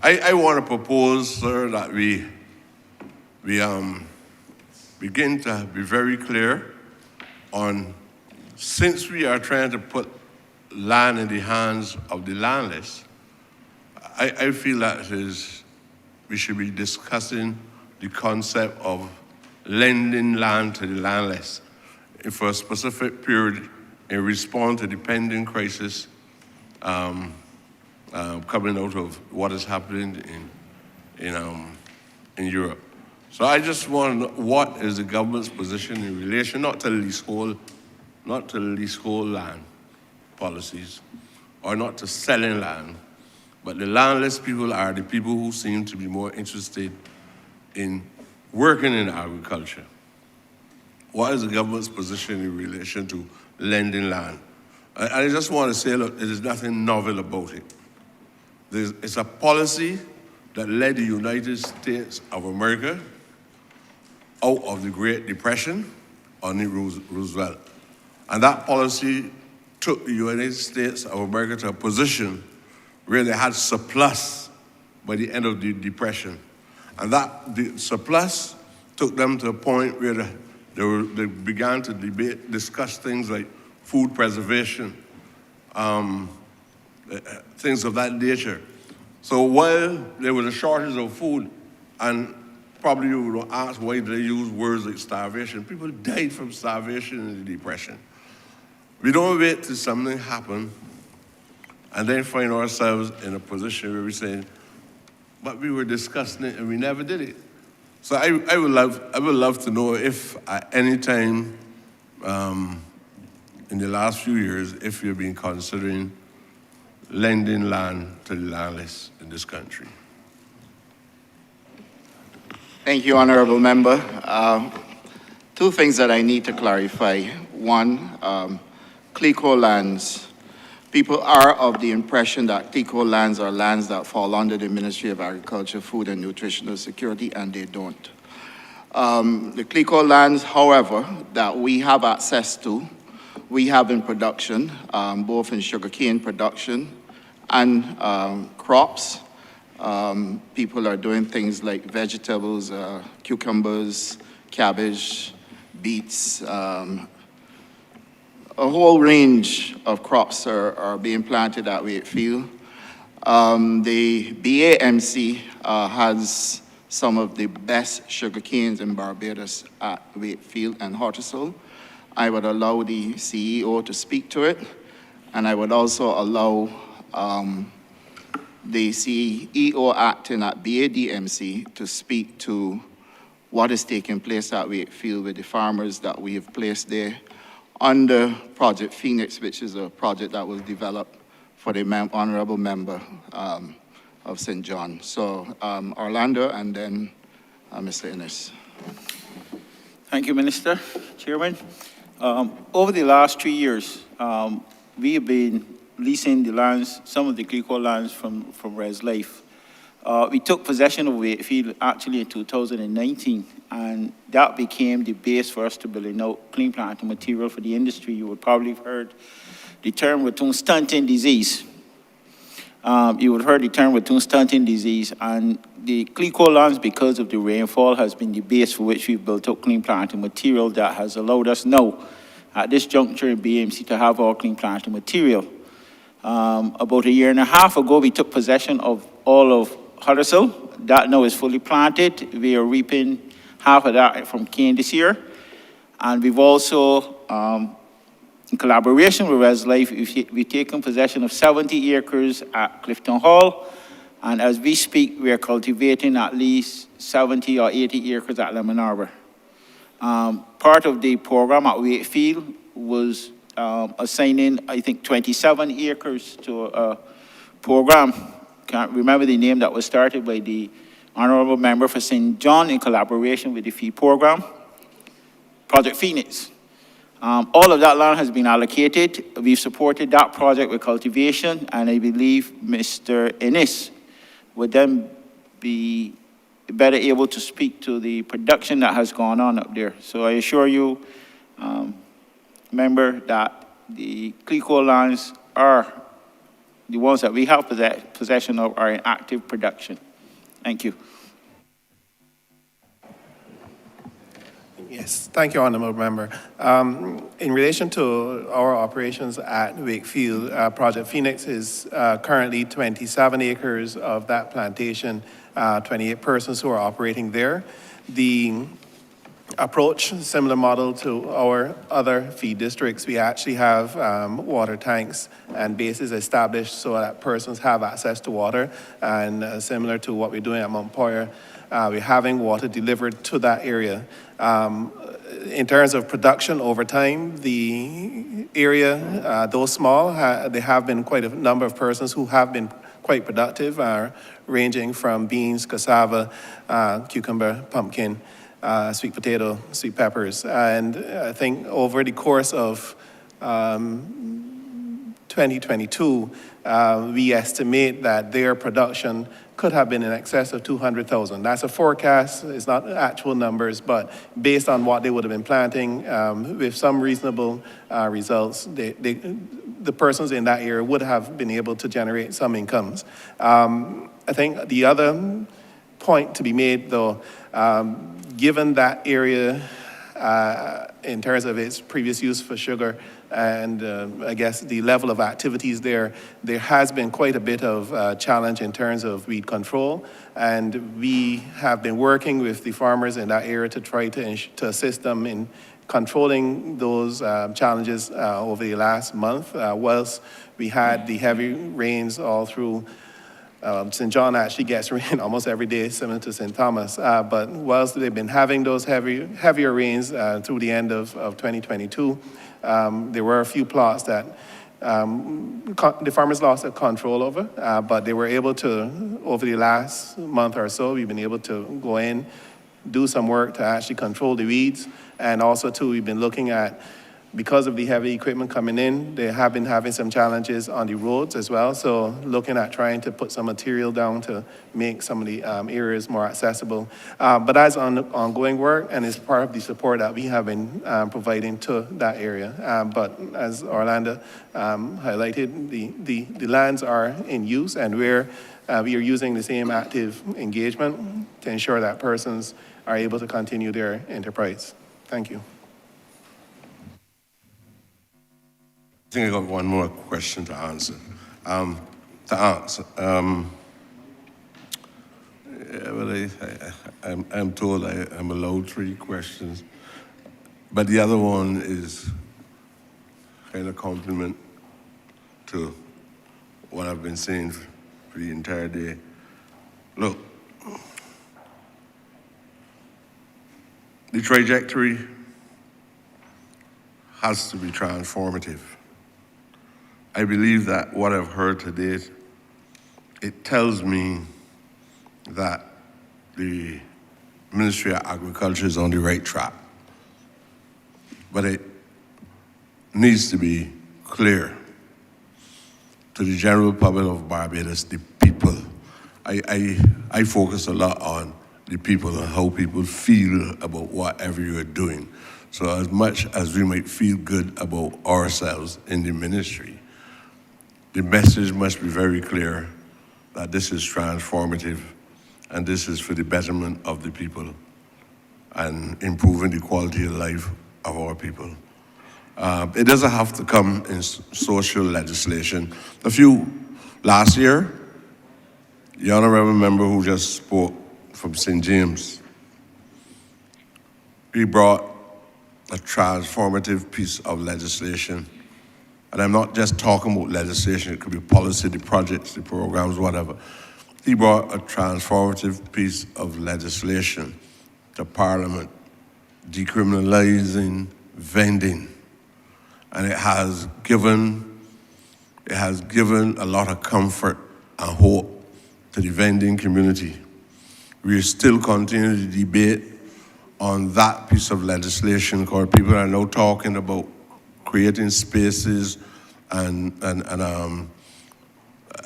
I want to propose, sir, that we begin to be very clear on, since we are trying to put land in the hands of the landless, I feel that we should be discussing the concept of lending land to the landless for a specific period in response to the pending crisis coming out of what is happening in Europe. So I just want to know, what is the government's position in relation not to leasehold land policies, or not to selling land, but the landless people are the people who seem to be more interested in working in agriculture. What is the government's position in relation to lending land? I just want to say, look, there is nothing novel about it. It's a policy that led the United States of America out of the Great Depression under Roosevelt. And that policy took the United States of America to a position where they had surplus by the end of the Depression. And the surplus took them to a point where they began to discuss things like food preservation, things of that nature. So while there was a shortage of food, and probably you would ask why they use words like starvation, people died from starvation in the Depression. We don't wait till something happens and then find ourselves in a position where we say, but we were discussing it and we never did it. So I would love to know if at any time in the last few years, if you've been considering lending land to the landless in this country. Thank you, Honourable Member. Two things that I need to clarify. One, CLECO lands. People are of the impression that CLECO lands are lands that fall under the Ministry of Agriculture, Food and Nutritional Security, and they don't. The CLECO lands, however, that we have access to, we have in production, both in sugarcane production and crops. People are doing things like vegetables, cucumbers, cabbage, beets, a whole range of crops are being planted at Wakefield. The BAMC has some of the best sugarcanes in Barbados at Wakefield and Honourable. I would allow the CEO to speak to it, and I would also allow the CEO acting at BADMC to speak to what is taking place at Wakefield with the farmers that we have placed there under Project Phoenix, which is a project that was developed for the Honourable Member of St. John. So Orlando and then Mr. Innes. Thank you, Minister. Chairman. Over the last 3 years, we have been leasing the lands, some of the CLECO lands from Res Life. We took possession of Wakefield actually in 2019, and that became the base for us to build out clean planting material for the industry. You would probably have heard the term ratoon stunting disease. You would have heard the term ratoon stunting disease, and the CLECO lands, because of the rainfall, has been the base for which we've built up clean planting material that has allowed us now, at this juncture in BMC, to have our clean planting material. About 1.5 years ago, we took possession of all of Honourable. That now is fully planted. We are reaping half of that from cane this year. And we've also, in collaboration with Res Life, we've taken possession of 70 acres at Clifton Hall. And as we speak, we are cultivating at least 70 or 80 acres at Lemon Arbor. Part of the program at Wakefield was assigning, I think, 27 acres to a program. Can't remember the name, that was started by the Honourable Member for St. John in collaboration with the FEE program, Project Phoenix. All of that land has been allocated. We've supported that project with cultivation, and I believe Mr. Innes would then be better able to speak to the production that has gone on up there. So I assure you, Member, that the CLECO lands are the ones that we have possession of are in active production. Thank you. Yes, thank you, Honourable Member. In relation to our operations at Wakefield, Project Phoenix is currently 27 acres of that plantation, 28 persons who are operating there. The approach, similar model to our other feed districts, we actually have water tanks and bases established so that persons have access to water, and similar to what we're doing at Mount Poyer, we're having water delivered to that area. In terms of production over time, the area, though small, there have been quite a number of persons who have been quite productive, ranging from beans, cassava, cucumber, pumpkin, sweet potato, sweet peppers. And I think over the course of 2022, we estimate that their production could have been in excess of 200,000. That's a forecast, it's not actual numbers, but based on what they would have been planting, with some reasonable results, the persons in that area would have been able to generate some incomes. I think the other point to be made, though, given that area, in terms of its previous use for sugar, and I guess the level of activities there has been quite a bit of challenge in terms of weed control, and we have been working with the farmers in that area to try to assist them in controlling those challenges over the last month. Whilst we had the heavy rains all through, St. John actually gets rain almost every day, similar to St. Thomas. But whilst they've been having those heavier rains through the end of 2022, there were a few plots that the farmers lost their control over, but they were able to, over the last month or so, we've been able to go in, do some work to actually control the weeds. And also, too, we've been looking at, because of the heavy equipment coming in, they have been having some challenges on the roads as well. So looking at trying to put some material down to make some of the areas more accessible. But that's ongoing work, and it's part of the support that we have been providing to that area. But as Orlando highlighted, the lands are in use, and we are using the same active engagement to ensure that persons are able to continue their enterprise. Thank you. I think I got one more question to answer. Yeah, well, I'm told I'm allowed 3 questions, but the other one is kind of compliment to what I've been saying for the entire day. Look, the trajectory has to be transformative. I believe that what I've heard today, it tells me that the Ministry of Agriculture is on the right track. But it needs to be clear to the general public of Barbados, the people. I focus a lot on the people and how people feel about whatever you're doing. So as much as we might feel good about ourselves in the ministry, the message must be very clear that this is transformative and this is for the betterment of the people and improving the quality of life of our people. It doesn't have to come in social legislation. Last year, the Honourable Member who just spoke from St. James, he brought a transformative piece of legislation. And I'm not just talking about legislation, it could be policy, the projects, the programs, whatever. He brought a transformative piece of legislation to Parliament, decriminalizing vending. And it has given a lot of comfort and hope to the vending community. We still continue to debate on that piece of legislation because people are now talking about creating spaces and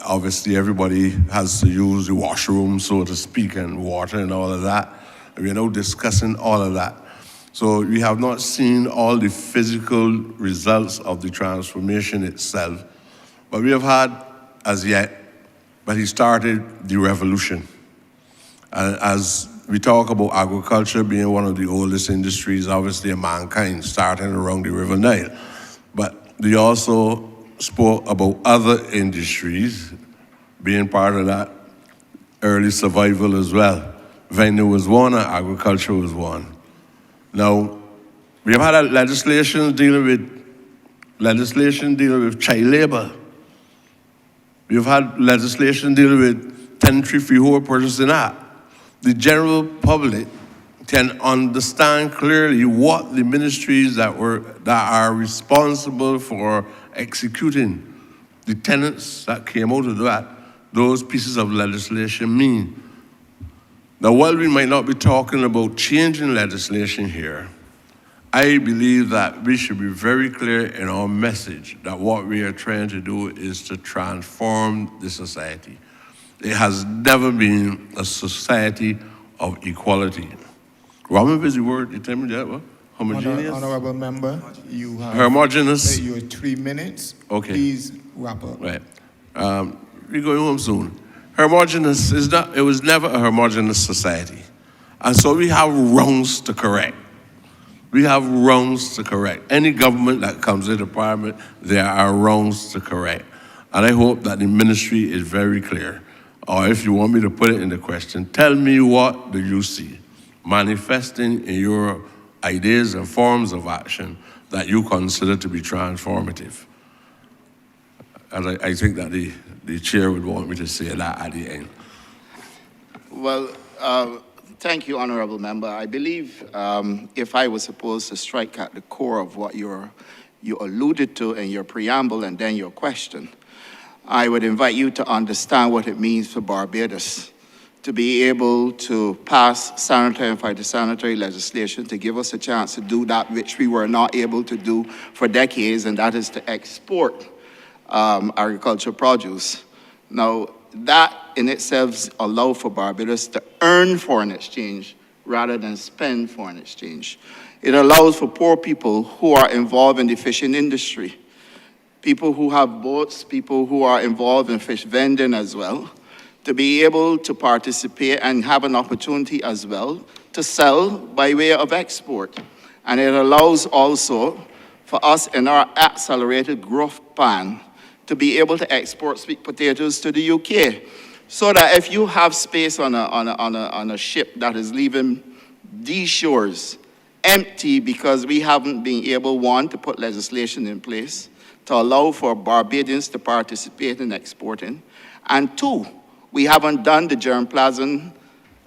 obviously everybody has to use the washroom, so to speak, and water and all of that. We're now discussing all of that. So we have not seen all the physical results of the transformation itself, but we have had as yet, but he started the revolution. And as we talk about agriculture being one of the oldest industries, obviously, in mankind, starting around the River Nile. But we also spoke about other industries being part of that early survival as well. Venue was one, and agriculture was one. Now, we have had legislation dealing with child labor. We've had legislation dealing with tenantry freehold purchasing act. The general public can understand clearly what the ministries that are responsible for executing the tenants that came out of that, those pieces of legislation mean. Now, while we might not be talking about changing legislation here, I believe that we should be very clear in our message that what we are trying to do is to transform the society. It has never been a society of equality. Robin, is the word? You tell me that, what? Homogeneous? Honourable member, you have homogeneous. Your 3 minutes. Okay. Please wrap up. Right. We're going home soon. Homogeneous is not, it was never a homogeneous society. And so we have wrongs to correct. We have wrongs to correct. Any government that comes into parliament, there are wrongs to correct. And I hope that the ministry is very clear. Or if you want me to put it in the question, tell me what do you see manifesting in your ideas and forms of action that you consider to be transformative. And I think that the chair would want me to say that at the end. Well, thank you, Honourable Member. I believe if I was supposed to strike at the core of what you alluded to in your preamble and then your question, I would invite you to understand what it means for Barbados to be able to pass sanitary and phytosanitary legislation to give us a chance to do that which we were not able to do for decades, and that is to export agricultural produce. Now, that in itself allows for Barbados to earn foreign exchange rather than spend foreign exchange. It allows for poor people who are involved in the fishing industry, people who have boats, people who are involved in fish vending as well, to be able to participate and have an opportunity as well to sell by way of export. And it allows also for us in our accelerated growth plan to be able to export sweet potatoes to the UK. So that if you have space on a ship that is leaving these shores empty because we haven't been able, one, to put legislation in place to allow for Barbadians to participate in exporting, and two, we haven't done the germplasm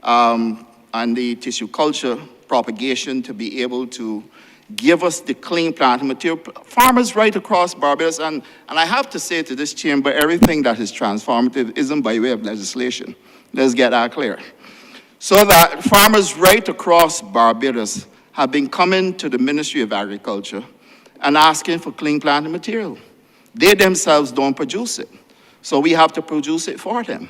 and the tissue culture propagation to be able to give us the clean planting material. Farmers right across Barbados, and I have to say to this chamber, everything that is transformative isn't by way of legislation. Let's get that clear. So that farmers right across Barbados have been coming to the Ministry of Agriculture and asking for clean planting material. They themselves don't produce it, so we have to produce it for them.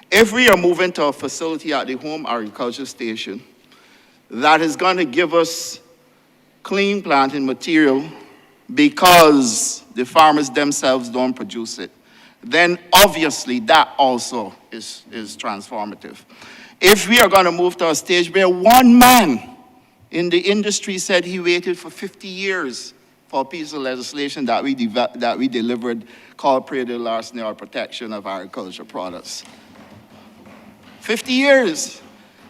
If we are moving to a facility at the home agriculture station that is going to give us clean planting material because the farmers themselves don't produce it, then obviously that also is transformative. If we are going to move to a stage where one man in the industry said he waited for 50 years for a piece of legislation that we delivered called Prix de Larceny or Protection of Agricultural Products. 50 years.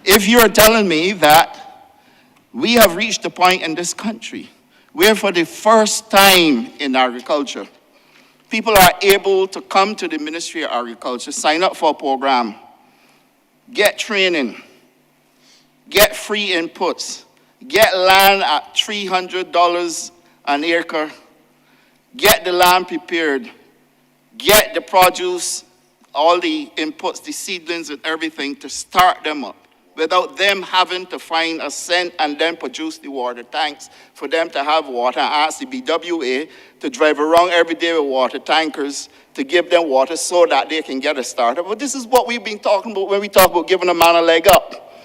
If you're telling me that we have reached a point in this country where for the first time in agriculture, people are able to come to the Ministry of Agriculture, sign up for a program, get training, get free inputs, get land at $300 an acre, get the land prepared, get the produce, all the inputs, the seedlings and everything to start them up without them having to find a cent and then produce the water tanks for them to have water and ask the BWA to drive around every day with water tankers to give them water so that they can get a startup. But this is what we've been talking about when we talk about giving a man a leg up.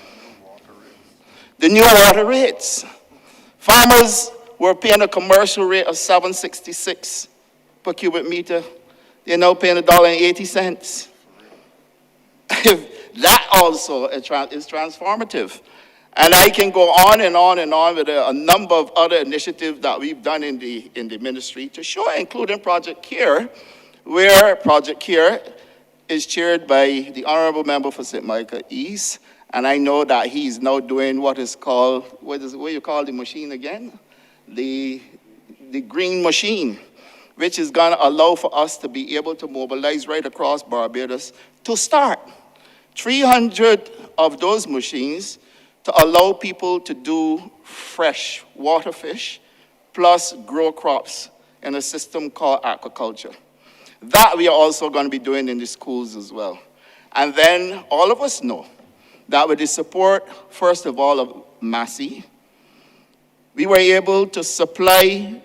The new water rates. Farmers were paying a commercial rate of $7.66 per cubic meter. They're now paying $1.80. That also is transformative. And I can go on and on and on with a number of other initiatives that we've done in the ministry to show, including Project CARE, where Project CARE is chaired by the Honourable Member for St. Michael East. And I know that he's now doing what is called, what you call the machine again? The green machine, which is going to allow for us to be able to mobilize right across Barbados to start 300 of those machines to allow people to do fresh water fish plus grow crops in a system called aquaculture. That we are also going to be doing in the schools as well. And then all of us know that with the support, first of all, of Massey, we were able to supply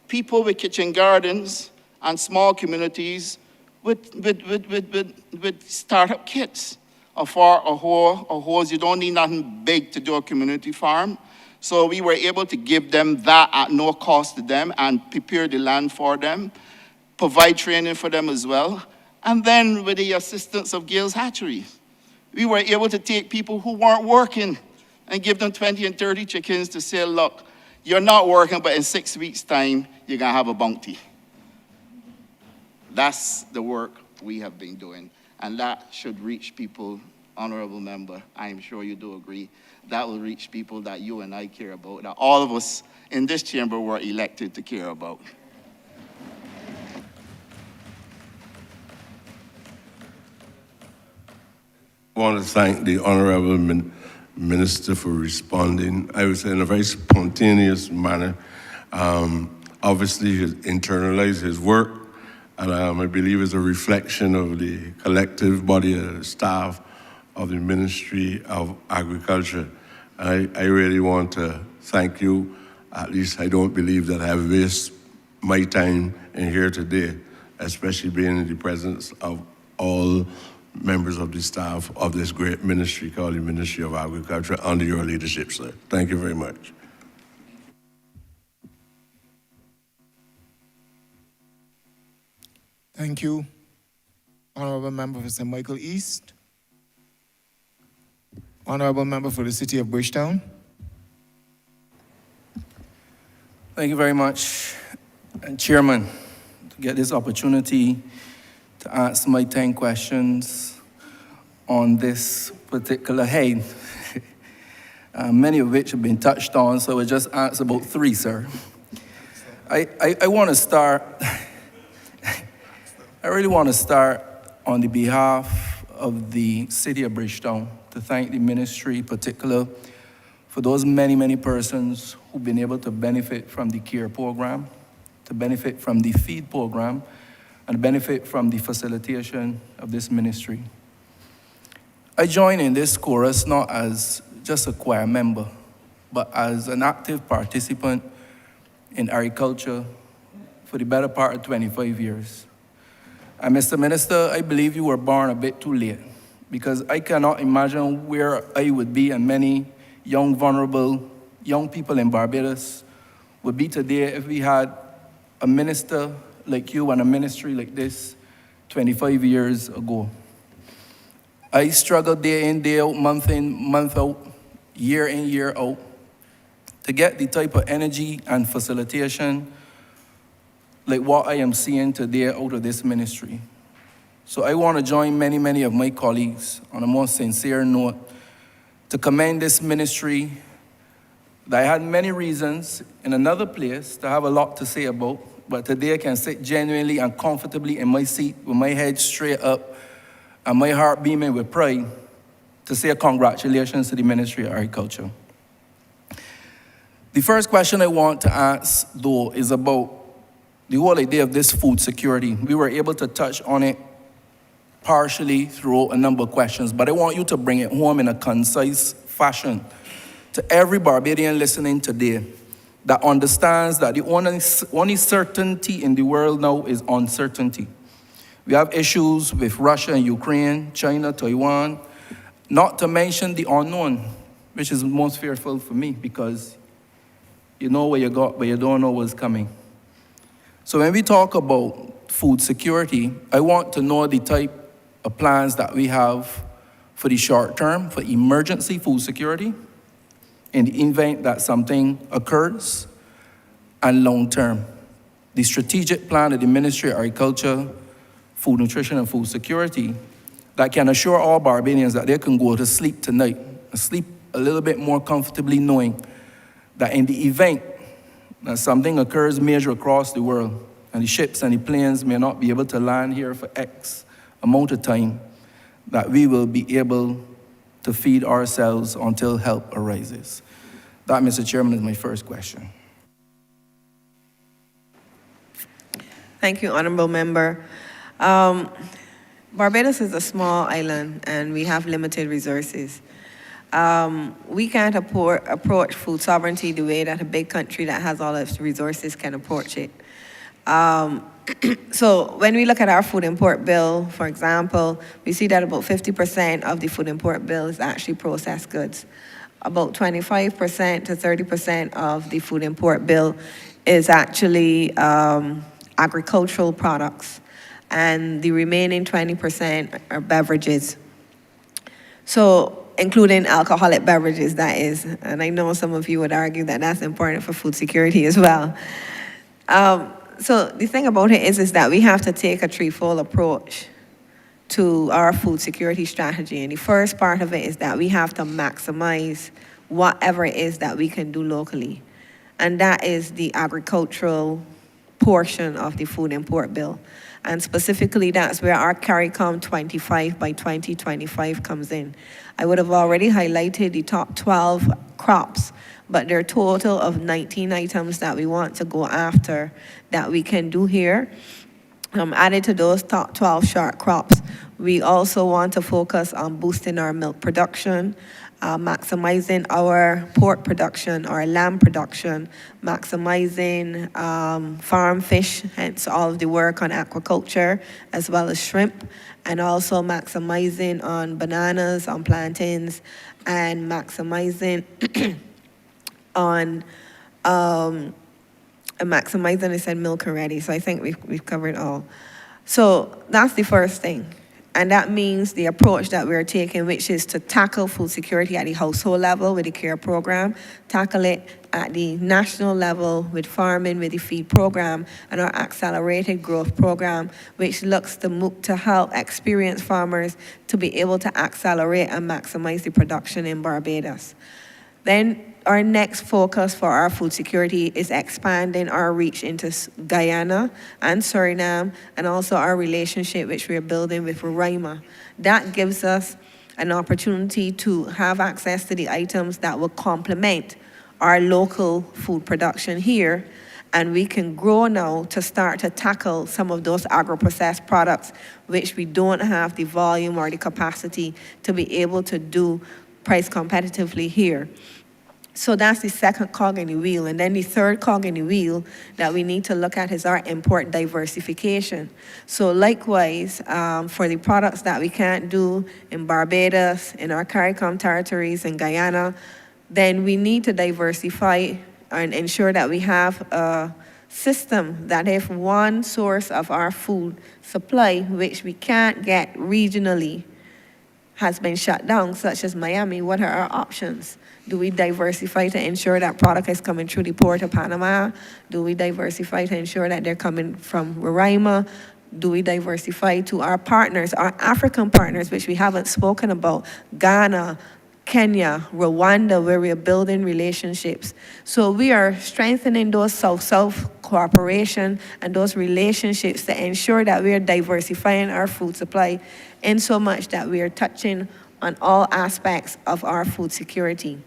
people with kitchen gardens and small communities with startup kits. For a hose, you don't need nothing big to do a community farm. So we were able to give them that at no cost to them and prepare the land for them, provide training for them as well. And then with the assistance of Gales Hatchery, we were able to take people who weren't working and give them 20 and 30 chickens to say, look, you're not working, but in 6 weeks' time, you're going to have a bounty. That's the work we have been doing. And that should reach people, Honourable Member, I'm sure you do agree, that will reach people that you and I care about, that all of us in this chamber were elected to care about. I want to thank the Honourable Minister for responding, I would say in a very spontaneous manner. Obviously, he internalized his work, and I believe it's a reflection of the collective body of staff of the Ministry of Agriculture. I really want to thank you. At least I don't believe that I have wasted my time in here today, especially being in the presence of all members of the staff of this great ministry called the Ministry of Agriculture under your leadership, sir. Thank you very much. Thank you, Honourable Member for St. Michael East. Honourable Member for the City of Bridgetown. Thank you very much, Chairman, to get this opportunity to ask my 10 questions on this particular head, many of which have been touched on, so I just ask about 3, sir. I want to start, I really want to start on the behalf of the City of Bridgetown to thank the ministry in particular for those many persons who've been able to benefit from the CARE program, to benefit from the feed program, and benefit from the facilitation of this ministry. I join in this chorus not as just a choir member, but as an active participant in agriculture for the better part of 25 years. And Mr. Minister, I believe you were born a bit too late, because I cannot imagine where I would be and many young, vulnerable, young people in Barbados would be today if we had a minister like you and a ministry like this 25 years ago. I struggled day in, day out, month in, month out, year in, year out, to get the type of energy and facilitation like what I am seeing today out of this ministry. So I want to join many of my colleagues on a more sincere note to commend this ministry that I had many reasons in another place to have a lot to say about, but today I can sit genuinely and comfortably in my seat with my head straight up and my heart beaming with pride to say congratulations to the Ministry of Agriculture. The first question I want to ask, though, is about the whole idea of this food security. We were able to touch on it partially through a number of questions, but I want you to bring it home in a concise fashion to every Barbadian listening today that understands that the only certainty in the world now is uncertainty. We have issues with Russia and Ukraine, China, Taiwan, not to mention the unknown, which is most fearful for me because you know where you got, but you don't know what's coming. So when we talk about food security, I want to know the type of plans that we have for the short term, for emergency food security, in the event that something occurs, and long term. The strategic plan of the Ministry of Agriculture, Food Nutrition and Food Security that can assure all Barbadians that they can go to sleep tonight and sleep a little bit more comfortably knowing that in the event that something occurs major across the world and the ships and the planes may not be able to land here for X amount of time, that we will be able to feed ourselves until help arises. That, Mr. Chairman, is my first question. Thank you, Honourable Member. Barbados is a small island and we have limited resources. We can't approach food sovereignty the way that a big country that has all its resources can approach it. So when we look at our food import bill, for example, we see that about 50% of the food import bill is actually processed goods. About 25% to 30% of the food import bill is actually agricultural products, and the remaining 20% are beverages. So, including alcoholic beverages, that is. And I know some of you would argue that that's important for food security as well. So the thing about it is that we have to take a threefold approach to our food security strategy. And the first part of it is that we have to maximize whatever it is that we can do locally. And that is the agricultural portion of the food import bill. And specifically, that's where our CARICOM 25 by 2025 comes in. I would have already highlighted the top 12 crops, but there are a total of 19 items that we want to go after that we can do here. Added to those top 12 short crops, we also want to focus on boosting our milk production, maximizing our pork production, our lamb production, maximizing farm fish, hence all of the work on aquaculture, as well as shrimp, and also maximizing on bananas, on plantains, and maximizing on I said milk already, so I think we've covered all. So that's the first thing. And that means the approach that we're taking, which is to tackle food security at the household level with the CARE program, tackle it at the national level with farming, with the feed program, and our accelerated growth program, which looks to help experienced farmers to be able to accelerate and maximize the production in Barbados. Then our next focus for our food security is expanding our reach into Guyana and Suriname, and also our relationship which we're building with Roraima. That gives us an opportunity to have access to the items that will complement our local food production here, and we can grow now to start to tackle some of those agro-processed products which we don't have the volume or the capacity to be able to do price competitively here. So that's the second cog in the wheel. And then the third cog in the wheel that we need to look at is our import diversification. So likewise, for the products that we can't do in Barbados, in our CARICOM territories, in Guyana, then we need to diversify and ensure that we have a system that if one source of our food supply, which we can't get regionally, has been shut down, such as Miami, what are our options? Do we diversify to ensure that product is coming through the port of Panama? Do we diversify to ensure that they're coming from Roraima? Do we diversify to our partners, our African partners, which we haven't spoken about, Ghana, Kenya, Rwanda, where we are building relationships. So we are strengthening those South-South cooperation and those relationships to ensure that we are diversifying our food supply in so much that we are touching on all aspects of our food security.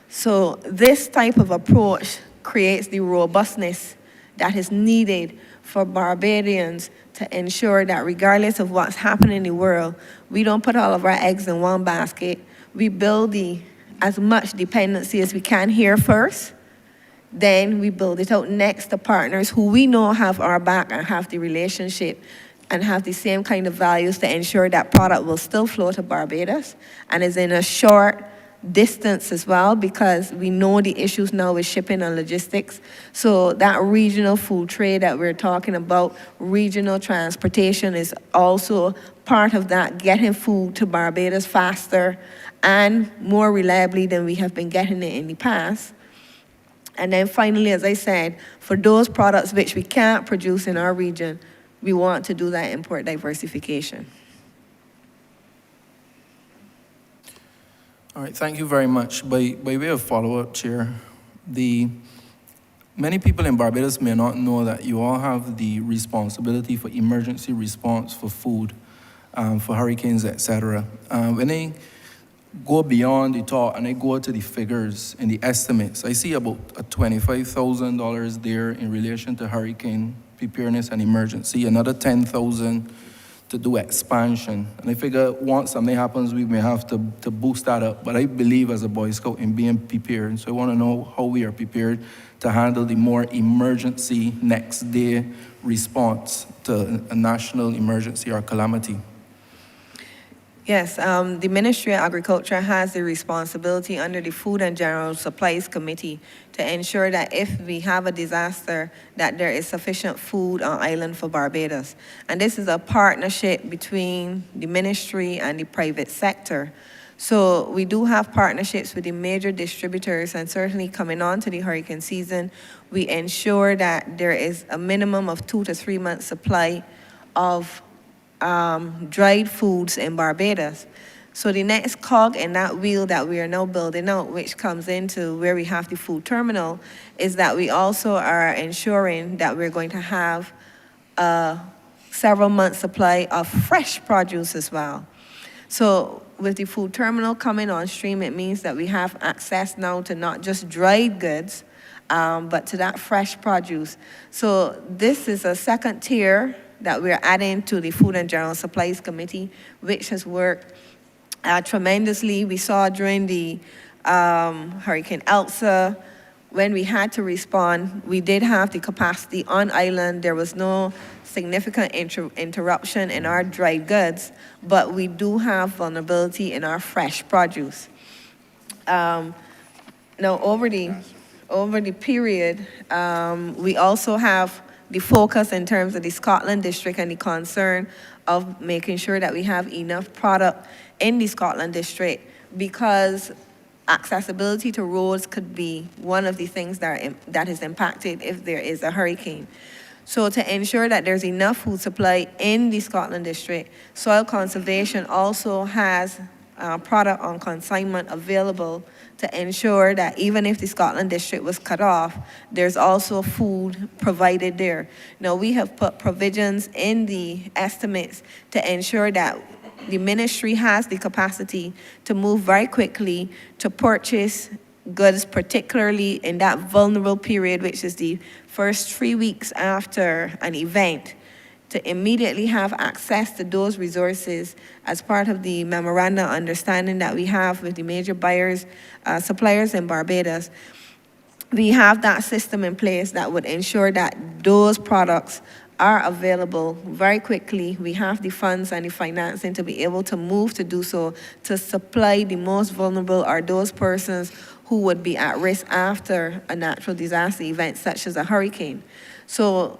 So this type of approach creates the robustness that is needed for Barbadians to ensure that regardless of what's happening in the world, we don't put all of our eggs in one basket. We build as much dependency as we can here first, then we build it out next to partners who we know have our back and have the relationship and have the same kind of values to ensure that product will still flow to Barbados and is in a short distance as well, because we know the issues now with shipping and logistics. So that regional food trade that we're talking about, regional transportation is also part of that, getting food to Barbados faster and more reliably than we have been getting it in the past. And then finally, as I said, for those products which we can't produce in our region, we want to do that import diversification. All right, thank you very much. By way of follow-up, Chair, many people in Barbados may not know that you all have the responsibility for emergency response for food, for hurricanes, etc. When they go beyond the talk and I go to the figures and the estimates, I see about $25,000 there in relation to hurricane preparedness and emergency, another $10,000 to do expansion. And I figure once something happens, we may have to boost that up. But I believe as a Boy Scout in being prepared. So I want to know how we are prepared to handle the more emergency next day response to a national emergency or calamity. Yes, the Ministry of Agriculture has the responsibility under the Food and General Supplies Committee to ensure that if we have a disaster, that there is sufficient food on island for Barbados. And this is a partnership between the ministry and the private sector. So we do have partnerships with the major distributors, and certainly coming on to the hurricane season, we ensure that there is a minimum of 2 to 3 months supply of dried foods in Barbados. So the next cog in that wheel that we are now building out, which comes into where we have the food terminal, is that we also are ensuring that we're going to have several months supply of fresh produce as well. So with the food terminal coming on stream, it means that we have access now to not just dried goods, but to that fresh produce. So this is a second tier that we're adding to the Food and General Supplies Committee, which has worked tremendously. We saw during the Hurricane Elsa, when we had to respond, we did have the capacity on island. There was no significant interruption in our dried goods, but we do have vulnerability in our fresh produce. Now, over the period, we also have the focus in terms of the Scotland district and the concern of making sure that we have enough product in the Scotland district, because accessibility to roads could be one of the things that is impacted if there is a hurricane. So to ensure that there's enough food supply in the Scotland district, Soil Conservation also has product on consignment available to ensure that even if the Scotland district was cut off, there's also food provided there. Now, we have put provisions in the estimates to ensure that the ministry has the capacity to move very quickly to purchase goods, particularly in that vulnerable period, which is the first 3 weeks after an event, to immediately have access to those resources as part of the memorandum of understanding that we have with the major buyers, suppliers in Barbados. We have that system in place that would ensure that those products are available very quickly. We have the funds and the financing to be able to move to do so, to supply the most vulnerable or those persons who would be at risk after a natural disaster event such as a hurricane. So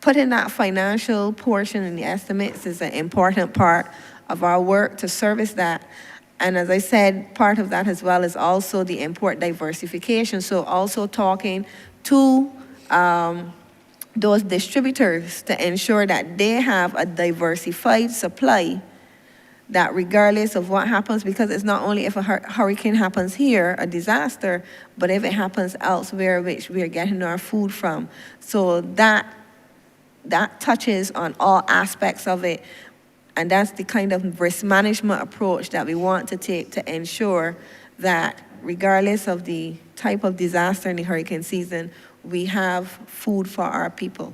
putting that financial portion in the estimates is an important part of our work to service that. And as I said, part of that as well is also the import diversification. So also talking to those distributors to ensure that they have a diversified supply, that regardless of what happens, because it's not only if a hurricane happens here, a disaster, but if it happens elsewhere, which we are getting our food from. So that touches on all aspects of it. And that's the kind of risk management approach that we want to take to ensure that regardless of the type of disaster in the hurricane season, we have food for our people.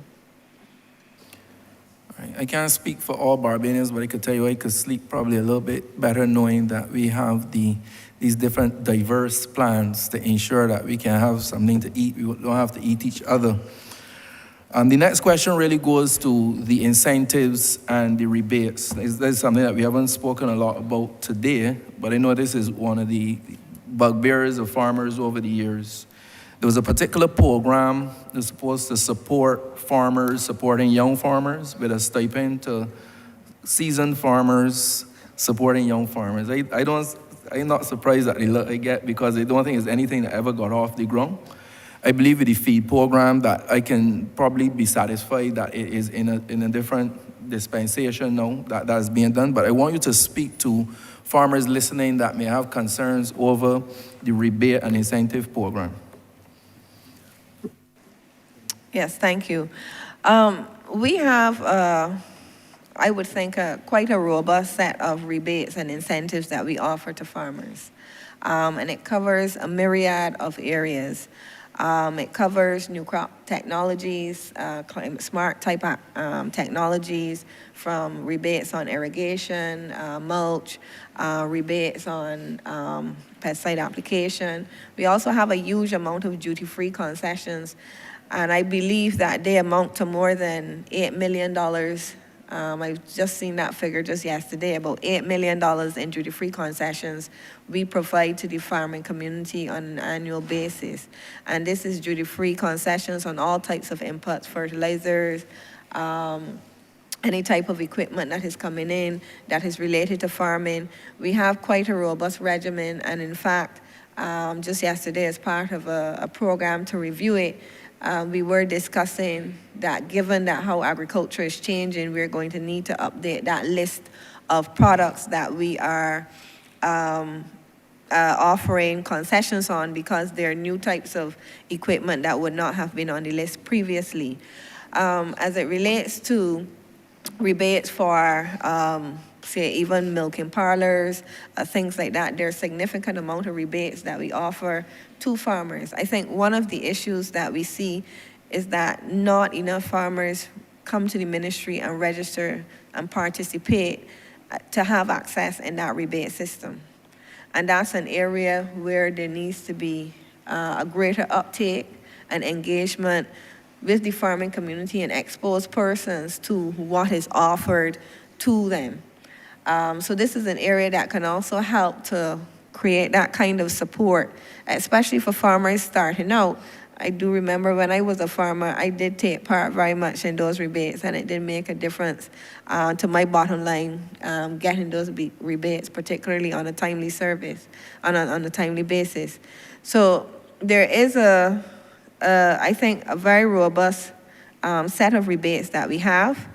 All right. I can't speak for all Barbadians, but I could tell you I could sleep probably a little bit better knowing that we have these different diverse plans to ensure that we can have something to eat. We don't have to eat each other. The next question really goes to the incentives and the rebates. This is something that we haven't spoken a lot about today, but I know this is one of the bugbears of farmers over the years. There was a particular program that was supposed to support farmers, supporting young farmers with a stipend to seasoned farmers, supporting young farmers. I'm not surprised at the look I get because I don't think it's anything that ever got off the ground. I believe with the feed program that I can probably be satisfied that it is in a different dispensation now that is being done. But I want you to speak to farmers listening that may have concerns over the rebate and incentive program. Yes, thank you. We have, I would think, quite a robust set of rebates and incentives that we offer to farmers. And it covers a myriad of areas. It covers new crop technologies, climate smart type technologies, from rebates on irrigation, mulch, rebates on pesticide application. We also have a huge amount of duty-free concessions, and I believe that they amount to more than $8 million. I've just seen that figure just yesterday, about $8 million in duty-free concessions we provide to the farming community on an annual basis. And this is duty-free concessions on all types of inputs, fertilizers, any type of equipment that is coming in that is related to farming. We have quite a robust regimen, and in fact, just yesterday as part of a program to review it, we were discussing that given that how agriculture is changing, we're going to need to update that list of products that we are offering concessions on, because there are new types of equipment that would not have been on the list previously. As it relates to rebates for, say, even milking parlors, things like that, there's a significant amount of rebates that we offer to farmers. I think one of the issues that we see is that not enough farmers come to the ministry and register and participate to have access in that rebate system. And that's an area where there needs to be a greater uptake and engagement with the farming community and expose persons to what is offered to them. So this is an area that can also help to create that kind of support, especially for farmers starting out. I do remember when I was a farmer, I did take part very much in those rebates, and it did make a difference to my bottom line, getting those rebates, particularly on a timely service, on a timely basis. So there is I think, a very robust set of rebates that we have.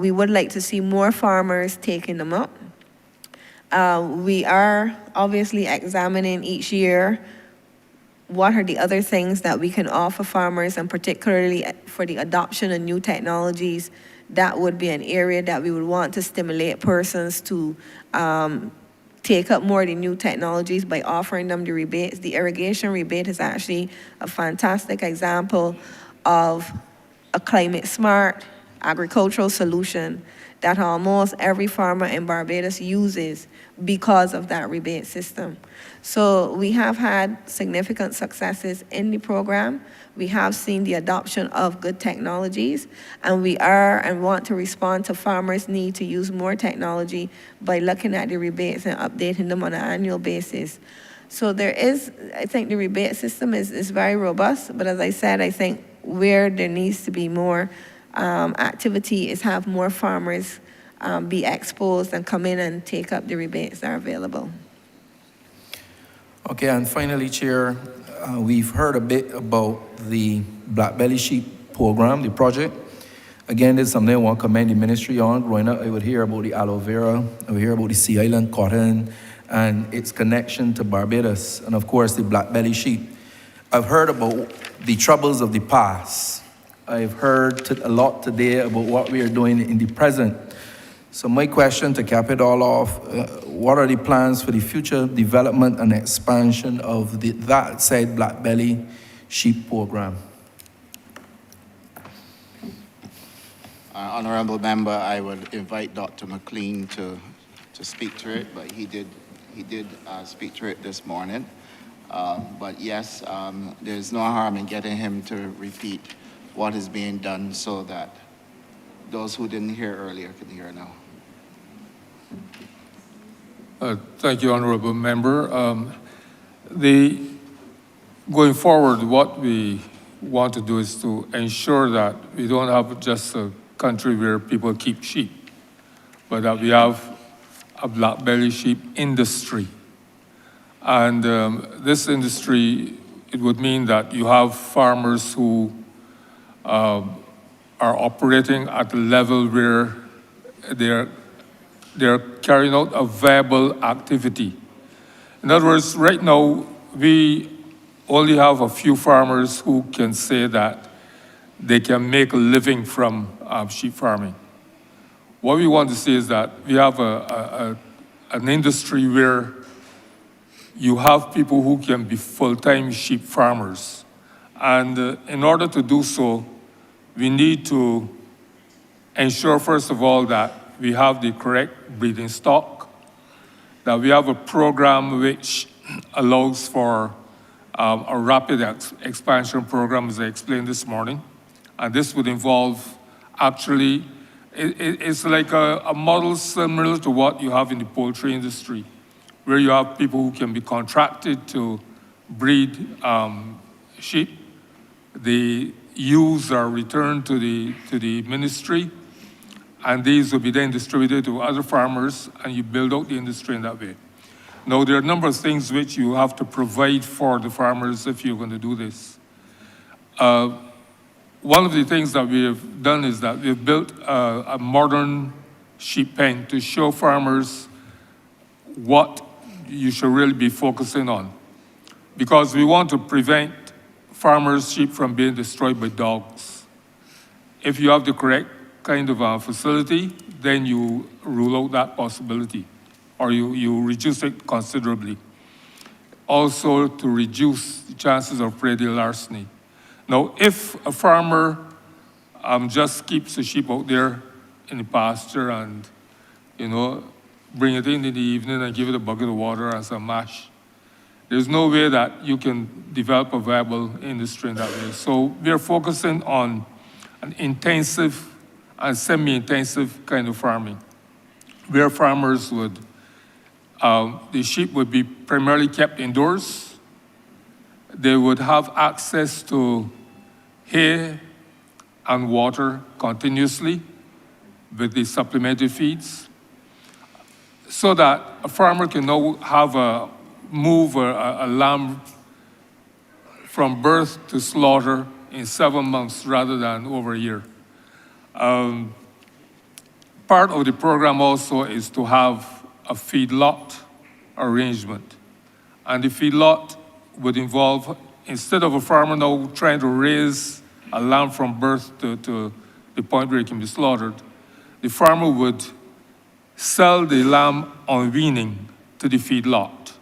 We would like to see more farmers taking them up. We are obviously examining each year what are the other things that we can offer farmers, and particularly for the adoption of new technologies. That would be an area that we would want to stimulate persons to take up more of the new technologies by offering them the rebates. The irrigation rebate is actually a fantastic example of a climate smart agricultural solution that almost every farmer in Barbados uses because of that rebate system. So we have had significant successes in the program. We have seen the adoption of good technologies, and we are and want to respond to farmers' need to use more technology by looking at the rebates and updating them on an annual basis. So there is, I think the rebate system is very robust, but as I said, I think where there needs to be more activity is have more farmers be exposed and come in and take up the rebates that are available. Okay, and finally, Chair, we've heard a bit about the Black Belly Sheep program, the project. Again, this is something I want to commend the ministry on. Growing up, I would hear about the aloe vera, I would hear about the Sea Island cotton, and its connection to Barbados, and of course, the Black Belly Sheep. I've heard about the troubles of the past. I've heard a lot today about what we are doing in the present. So my question to cap it all off, what are the plans for the future development and expansion of that said Black Belly Sheep program? Honourable Member, I would invite Dr. McLean to speak to it, but he did speak to it this morning. But yes, there's no harm in getting him to repeat what is being done so that those who didn't hear earlier can hear now. Thank you, Honourable Member. Going forward, what we want to do is to ensure that we don't have just a country where people keep sheep, but that we have a black-belly sheep industry. And this industry, it would mean that you have farmers who are operating at a level where they're carrying out a viable activity. In other words, right now, we only have a few farmers who can say that they can make a living from sheep farming. What we want to say is that we have an industry where you have people who can be full-time sheep farmers. And in order to do so, we need to ensure, first of all, that we have the correct breeding stock, that we have a program which allows for a rapid expansion program, as I explained this morning. And this would involve actually, it's like a model similar to what you have in the poultry industry, where you have people who can be contracted to breed sheep. The ewes are returned to the ministry, and these will be then distributed to other farmers, and you build out the industry in that way. Now, there are a number of things which you have to provide for the farmers if you're going to do this. One of the things that we have done is that we've built a modern sheep pen to show farmers what you should really be focusing on. Because we want to prevent farmers' sheep from being destroyed by dogs. If you have the correct kind of facility, then you rule out that possibility, or you reduce it considerably. Also, to reduce the chances of prairie larceny. Now, if a farmer just keeps the sheep out there in the pasture and, bring it in the evening and give it a bucket of water and some mash, there's no way that you can develop a viable industry in that way. So we're focusing on an intensive and semi-intensive kind of farming, where farmers would, the sheep would be primarily kept indoors. They would have access to hay and water continuously with the supplementary feeds, so that a farmer can now have move a lamb from birth to slaughter in 7 months rather than over a year. Part of the program also is to have a feedlot arrangement. And the feedlot would involve, instead of a farmer now trying to raise a lamb from birth to the point where it can be slaughtered, the farmer would sell the lamb on weaning to the feedlot.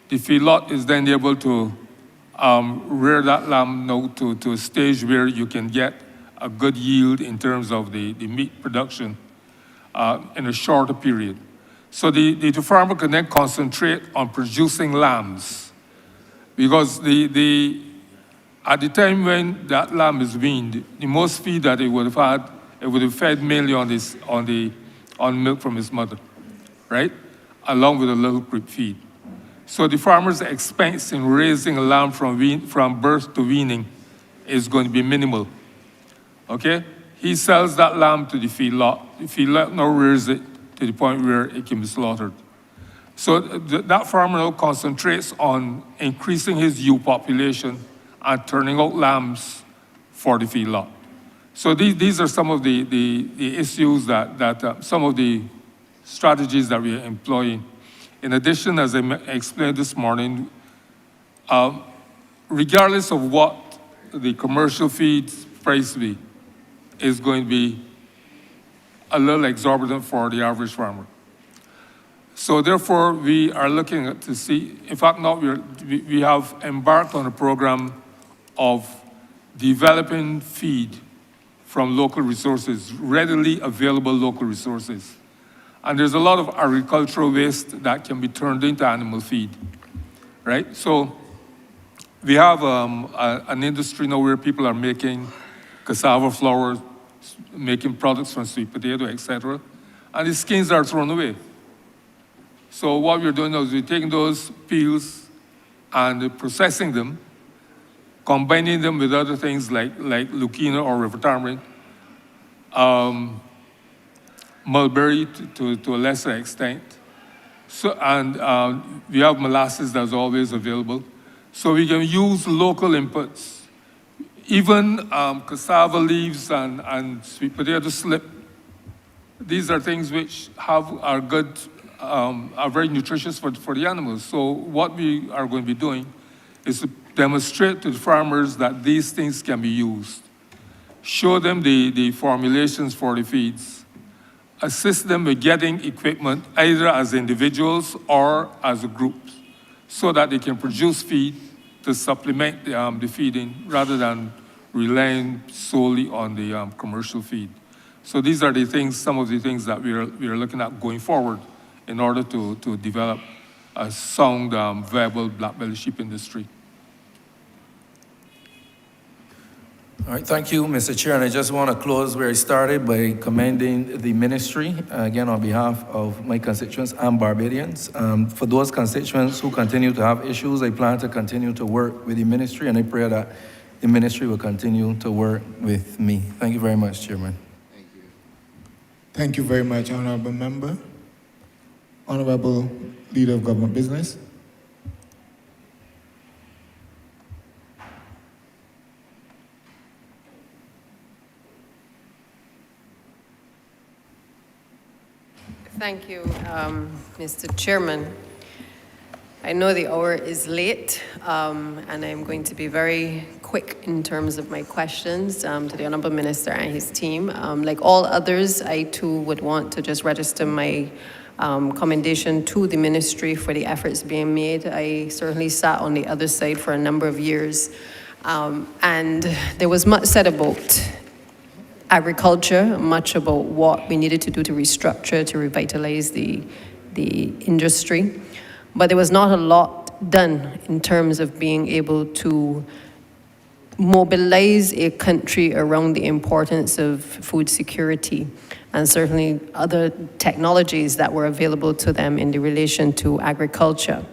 The feedlot is then able to rear that lamb now to a stage where you can get a good yield in terms of the meat production in a shorter period. So the farmer can then concentrate on producing lambs, because at the time when that lamb is weaned, the most feed that it would have had, it would have fed mainly on milk from his mother, right? Along with a little creep feed. So the farmer's expense in raising a lamb from birth to weaning is going to be minimal, okay? He sells that lamb to the feedlot. The feedlot now rears it to the point where it can be slaughtered. So that farmer now concentrates on increasing his ewe population and turning out lambs for the feedlot. So these are some of the issues that some of the strategies that we are employing. In addition, as I explained this morning, regardless of what the commercial feed price be, is going to be a little exorbitant for the average farmer. So therefore, we are looking to see, in fact, now we have embarked on a program of developing feed from local resources, readily available local resources. And there's a lot of agricultural waste that can be turned into animal feed, right? So we have an industry now where people are making cassava flour, making products from sweet potato, etc. And the skins are thrown away. So what we're doing now is we're taking those peels and processing them, combining them with other things like leukemia or river mulberry to a lesser extent. So, and we have molasses that's always available. So we can use local inputs. Even cassava leaves and sweet potato slip. These are things which are good, are very nutritious for the animals. So what we are going to be doing is to demonstrate to the farmers that these things can be used. Show them the formulations for the feeds. Assist them with getting equipment, either as individuals or as groups, so that they can produce feed to supplement the feeding rather than relying solely on the commercial feed. So these are the things, some of the things that we are looking at going forward in order to develop a sound, viable black-belly sheep industry. All right, thank you, Mr. Chair. And I just want to close where I started by commending the ministry, again, on behalf of my constituents and Barbadians. For those constituents who continue to have issues, I plan to continue to work with the ministry, and I pray that the ministry will continue to work with me. Thank you very much, Chairman. Thank you. Thank you very much, Honourable Member. Honourable Leader of Government Business. Thank you, Mr. Chairman. I know the hour is late, and I'm going to be very quick in terms of my questions to the Honourable Minister and his team. Like all others, I too would want to just register my commendation to the ministry for the efforts being made. I certainly sat on the other side for a number of years, and there was much said about agriculture, much about what we needed to do to restructure, to revitalize the industry. But there was not a lot done in terms of being able to mobilize a country around the importance of food security and certainly other technologies that were available to them in relation to agriculture.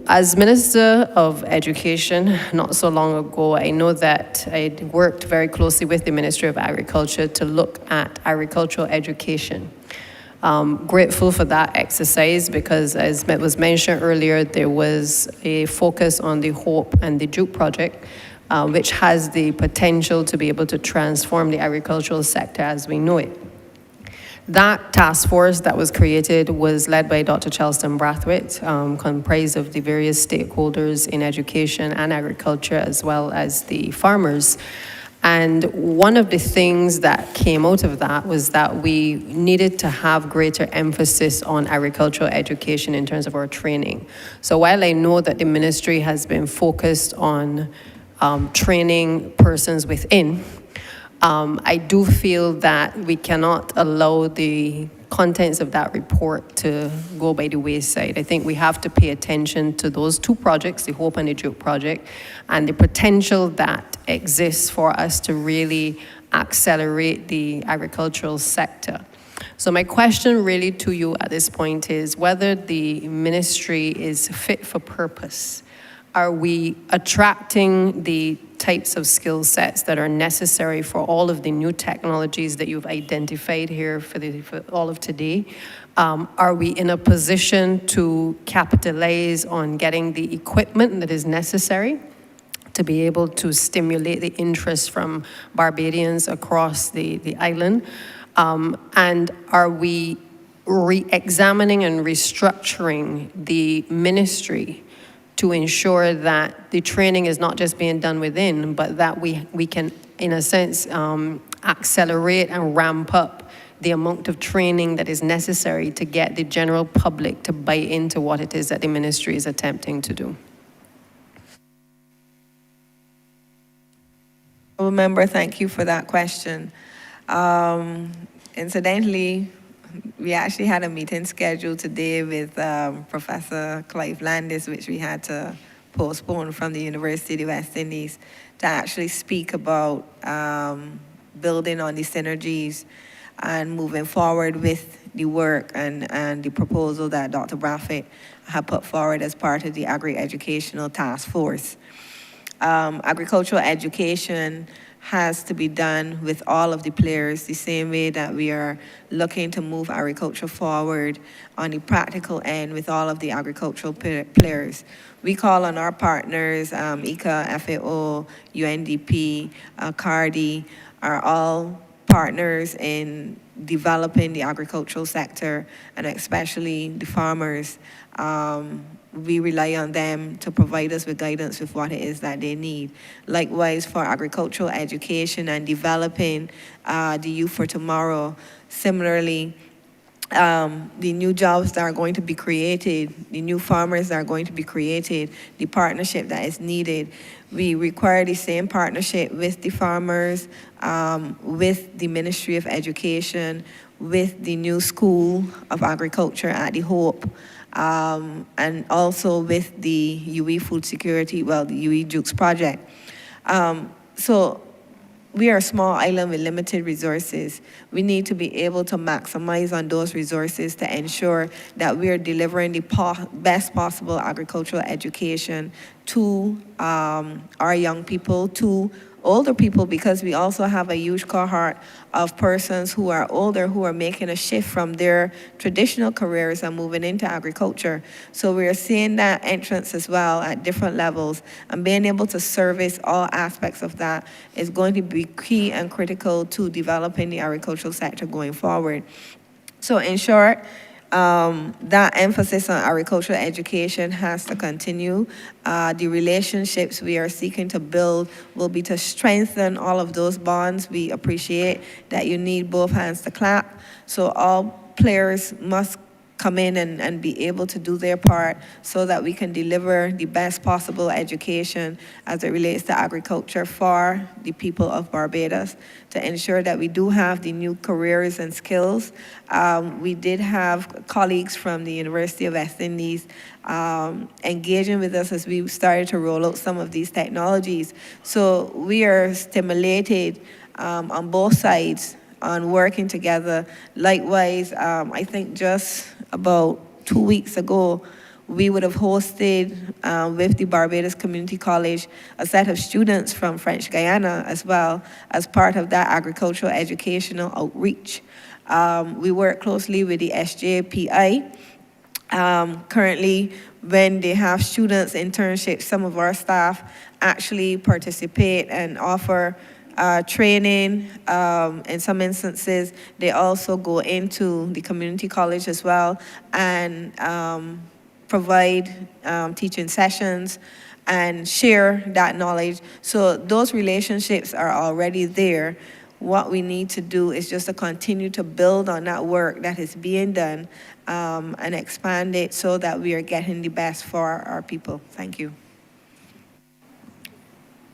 As Minister of Education, not so long ago, I know that I worked very closely with the Ministry of Agriculture to look at agricultural education. Grateful for that exercise because, as was mentioned earlier, there was a focus on the HOPE and the JUICE project, which has the potential to be able to transform the agricultural sector as we know it. That task force that was created was led by Dr. Charleston Brathwaite, comprised of the various stakeholders in education and agriculture, as well as the farmers. And one of the things that came out of that was that we needed to have greater emphasis on agricultural education in terms of our training. So while I know that the ministry has been focused on training persons within, I do feel that we cannot allow the contents of that report to go by the wayside. I think we have to pay attention to those two projects, the HOPE and the JUICE project, and the potential that exists for us to really accelerate the agricultural sector. So my question really to you at this point is whether the ministry is fit for purpose. Are we attracting the types of skill sets that are necessary for all of the new technologies that you've identified here for all of today? Are we in a position to capitalize on getting the equipment that is necessary to be able to stimulate the interest from Barbadians across the island? And are we re-examining and restructuring the ministry to ensure that the training is not just being done within, but that we can, in a sense, accelerate and ramp up the amount of training that is necessary to get the general public to buy into what it is that the ministry is attempting to do? Member, thank you for that question. Incidentally, we actually had a meeting scheduled today with Professor Clive Landis, which we had to postpone from the University of the West Indies, to actually speak about building on the synergies and moving forward with the work and the proposal that Dr. Braffett had put forward as part of the Agri-Educational Task Force. Agricultural education has to be done with all of the players, the same way that we are looking to move agriculture forward on the practical end with all of the agricultural players. We call on our partners, ICA, FAO, UNDP, CARDI, are all partners in developing the agricultural sector, and especially the farmers. We rely on them to provide us with guidance with what it is that they need. Likewise, for agricultural education and developing the youth for tomorrow, similarly, the new jobs that are going to be created, the new farmers that are going to be created, the partnership that is needed. We require the same partnership with the farmers, with the Ministry of Education, with the new School of Agriculture at the Hope, and also with the UE Food Security, the UE Jukes project. So we are a small island with limited resources. We need to be able to maximize on those resources to ensure that we are delivering the best possible agricultural education to our young people, to older people, because we also have a huge cohort of persons who are older who are making a shift from their traditional careers and moving into agriculture. So we are seeing that entrance as well at different levels, and being able to service all aspects of that is going to be key and critical to developing the agricultural sector going forward. So in short, that emphasis on agricultural education has to continue. The relationships we are seeking to build will be to strengthen all of those bonds. We appreciate that you need both hands to clap. So all players must come in and be able to do their part so that we can deliver the best possible education as it relates to agriculture for the people of Barbados, to ensure that we do have the new careers and skills. We did have colleagues from the University of West Indies engaging with us as we started to roll out some of these technologies. So we are stimulated on both sides on working together. Likewise, I think just about 2 weeks ago, we would have hosted with the Barbados Community College a set of students from French Guiana as well as part of that agricultural educational outreach. We work closely with the SJPI. Currently, when they have students internships, some of our staff actually participate and offer training. In some instances, they also go into the community college as well and provide teaching sessions and share that knowledge. So those relationships are already there. What we need to do is just to continue to build on that work that is being done and expand it so that we are getting the best for our people. Thank you.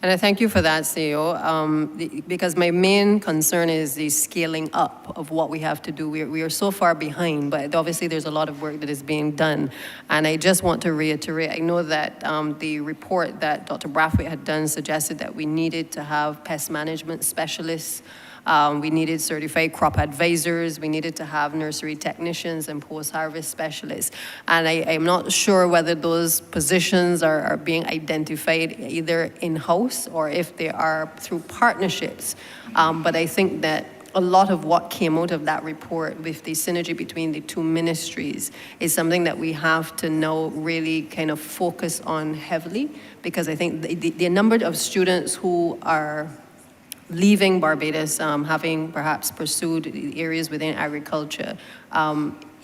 And I thank you for that, CEO, because my main concern is the scaling up of what we have to do. We are so far behind, but obviously there's a lot of work that is being done. And I just want to reiterate, I know that the report that Dr. Brathwaite had done suggested that we needed to have pest management specialists. We needed certified crop advisors. We needed to have nursery technicians and post-harvest specialists. And I'm not sure whether those positions are being identified either in-house or if they are through partnerships. But I think that a lot of what came out of that report with the synergy between the two ministries is something that we have to now really kind of focus on heavily, because I think the number of students who are leaving Barbados, having perhaps pursued areas within agriculture,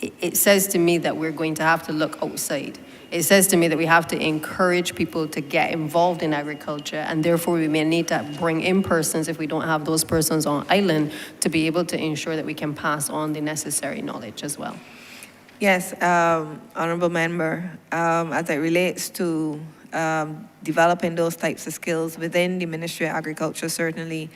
it says to me that we're going to have to look outside. It says to me that we have to encourage people to get involved in agriculture, and therefore we may need to bring in persons, if we don't have those persons on island, to be able to ensure that we can pass on the necessary knowledge as well. Yes, Honourable Member, as it relates to developing those types of skills within the Ministry of Agriculture, certainly.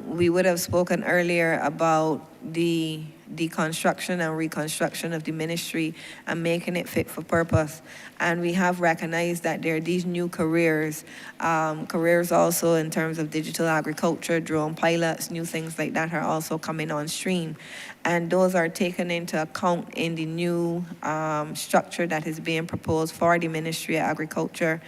We would have spoken earlier about the deconstruction and reconstruction of the ministry and making it fit for purpose. And we have recognized that there are these new careers, careers also in terms of digital agriculture, drone pilots, new things like that are also coming on stream. And those are taken into account in the new structure that is being proposed for the Ministry of Agriculture.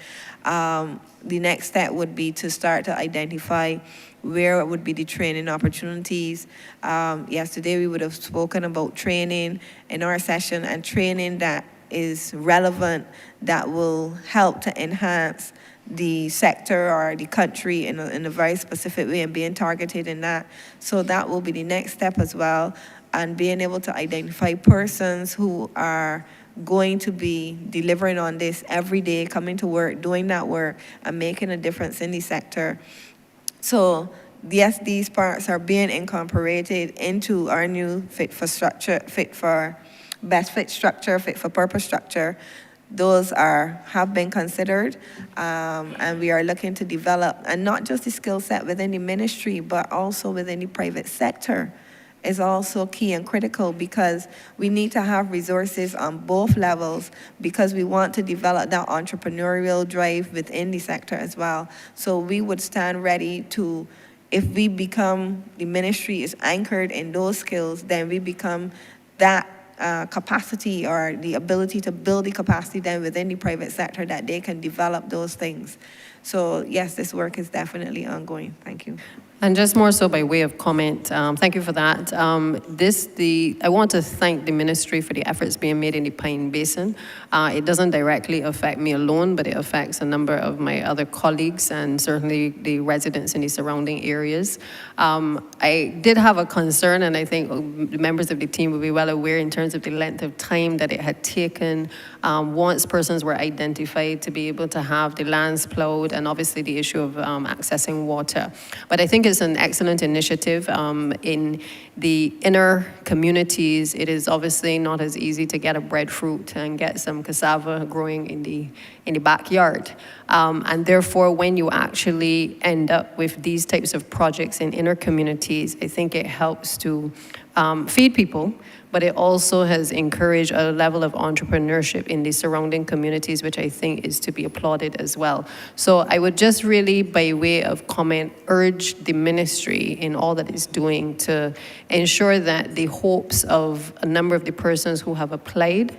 The next step would be to start to identify where would be the training opportunities. Yesterday we would have spoken about training in our session, and training that is relevant, that will help to enhance the sector or the country in a very specific way and being targeted in that. So that will be the next step as well, and being able to identify persons who are going to be delivering on this every day, coming to work, doing that work, and making a difference in the sector. So yes, these parts are being incorporated into our new fit for structure, best fit structure, fit for purpose structure. Those have been considered, and we are looking to develop, and not just the skill set within the ministry, but also within the private sector is also key and critical, because we need to have resources on both levels, because we want to develop that entrepreneurial drive within the sector as well. So we would stand ready to, if we become, the ministry is anchored in those skills, then we become that capacity or the ability to build the capacity then within the private sector that they can develop those things. So yes, this work is definitely ongoing. Thank you. And just more so by way of comment, thank you for that. I want to thank the ministry for the efforts being made in the Pine Basin. It doesn't directly affect me alone, but it affects a number of my other colleagues and certainly the residents in the surrounding areas. I did have a concern, and I think the members of the team will be well aware in terms of the length of time that it had taken once persons were identified to be able to have the lands plowed, and obviously the issue of accessing water. But I think it's an excellent initiative. In the inner communities, it is obviously not as easy to get a breadfruit and get some cassava growing in the backyard. And therefore, when you actually end up with these types of projects in inner communities, I think it helps to feed people, but it also has encouraged a level of entrepreneurship in the surrounding communities, which I think is to be applauded as well. So I would just really, by way of comment, urge the ministry in all that it's doing to ensure that the hopes of a number of the persons who have applied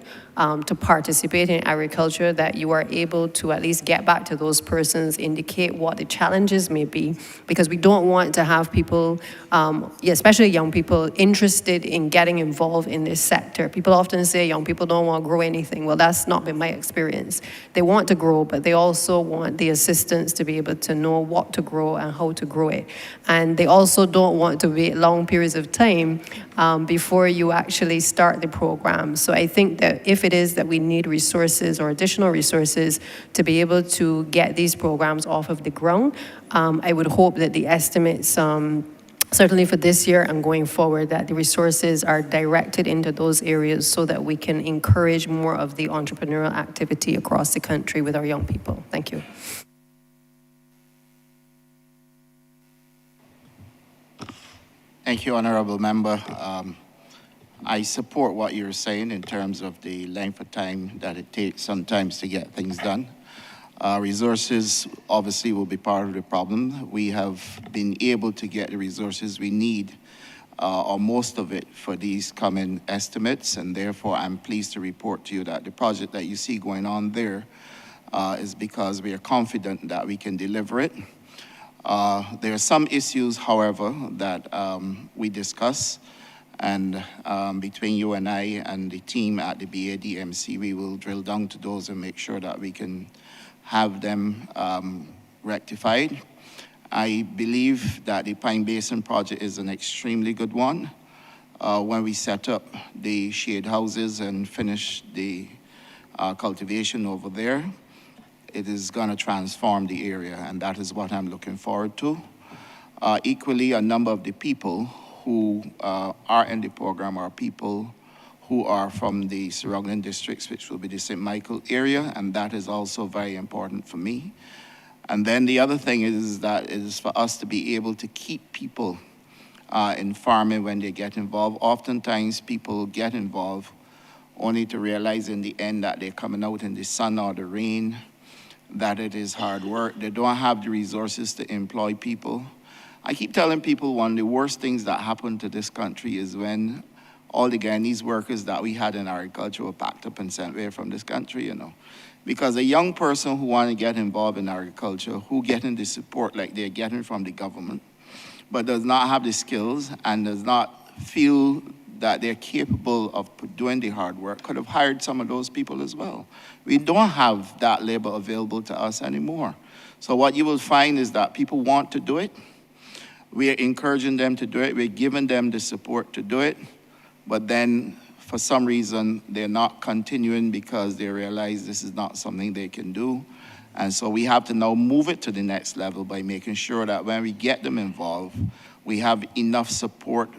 to participate in agriculture, that you are able to at least get back to those persons, indicate what the challenges may be, because we don't want to have people, especially young people, interested in getting involved in this sector. People often say young people don't want to grow anything. Well, that's not been my experience. They want to grow, but they also want the assistance to be able to know what to grow and how to grow it. And they also don't want to wait long periods of time before you actually start the program. So I think that if it is that we need resources or additional resources to be able to get these programs off of the ground, I would hope that the estimates, certainly for this year and going forward, that the resources are directed into those areas so that we can encourage more of the entrepreneurial activity across the country with our young people. Thank you. Thank you, Honourable Member. I support what you're saying in terms of the length of time that it takes sometimes to get things done. Resources obviously will be part of the problem. We have been able to get the resources we need, or most of it, for these coming estimates, and therefore I'm pleased to report to you that the project that you see going on there is because we are confident that we can deliver it. There are some issues, however, that we discuss, and between you and I and the team at the BADMC, we will drill down to those and make sure that we can have them rectified. I believe that the Pine Basin project is an extremely good one. When we set up the shade houses and finish the cultivation over there, it is going to transform the area, and that is what I'm looking forward to. Equally, a number of the people who are in the program are people who are from the surrounding districts, which will be the St. Michael area, and that is also very important for me. And then the other thing is that it is for us to be able to keep people in farming when they get involved. Oftentimes, people get involved only to realize in the end that they're coming out in the sun or the rain, that it is hard work. They don't have the resources to employ people. I keep telling people one of the worst things that happened to this country is when all the Guyanese workers that we had in agriculture were packed up and sent away from this country, Because a young person who want to get involved in agriculture, who getting the support like they're getting from the government, but does not have the skills and does not feel that they're capable of doing the hard work, could have hired some of those people as well. We don't have that labor available to us anymore. So what you will find is that people want to do it. We are encouraging them to do it. We're giving them the support to do it. But then for some reason, they're not continuing because they realize this is not something they can do. And so we have to now move it to the next level by making sure that when we get them involved, we have enough support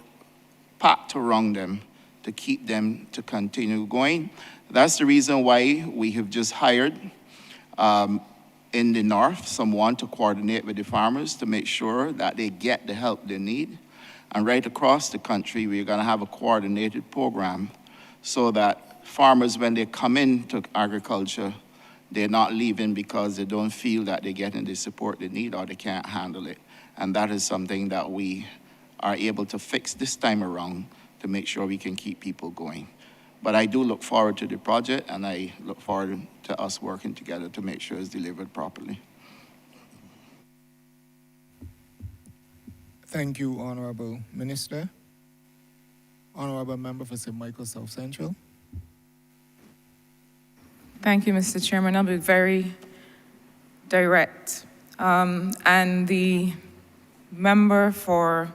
packed around them to keep them to continue going. That's the reason why we have just hired in the north someone to coordinate with the farmers to make sure that they get the help they need. And right across the country, we're going to have a coordinated program so that farmers, when they come into agriculture, they're not leaving because they don't feel that they're getting the support they need or they can't handle it. And that is something that we are able to fix this time around to make sure we can keep people going. But I do look forward to the project, and I look forward to us working together to make sure it's delivered properly. Thank you, Honourable Minister. Honourable Member for St. Michael South Central. Thank you, Mr. Chairman. I'll be very direct. And the member for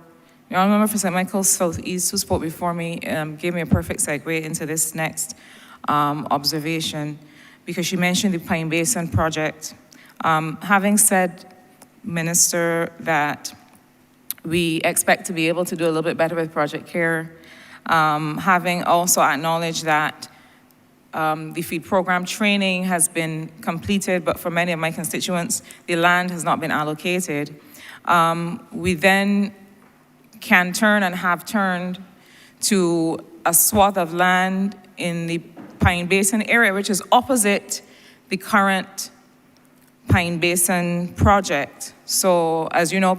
St. Michael Southeast, who spoke before me, gave me a perfect segue into this next observation, because she mentioned the Pine Basin project. Having said, Minister, that we expect to be able to do a little bit better with Project CARE, having also acknowledged that the feed program training has been completed, but for many of my constituents, the land has not been allocated. We then can turn and have turned to a swath of land in the Pine Basin area, which is opposite the current Pine Basin project. So, as you know,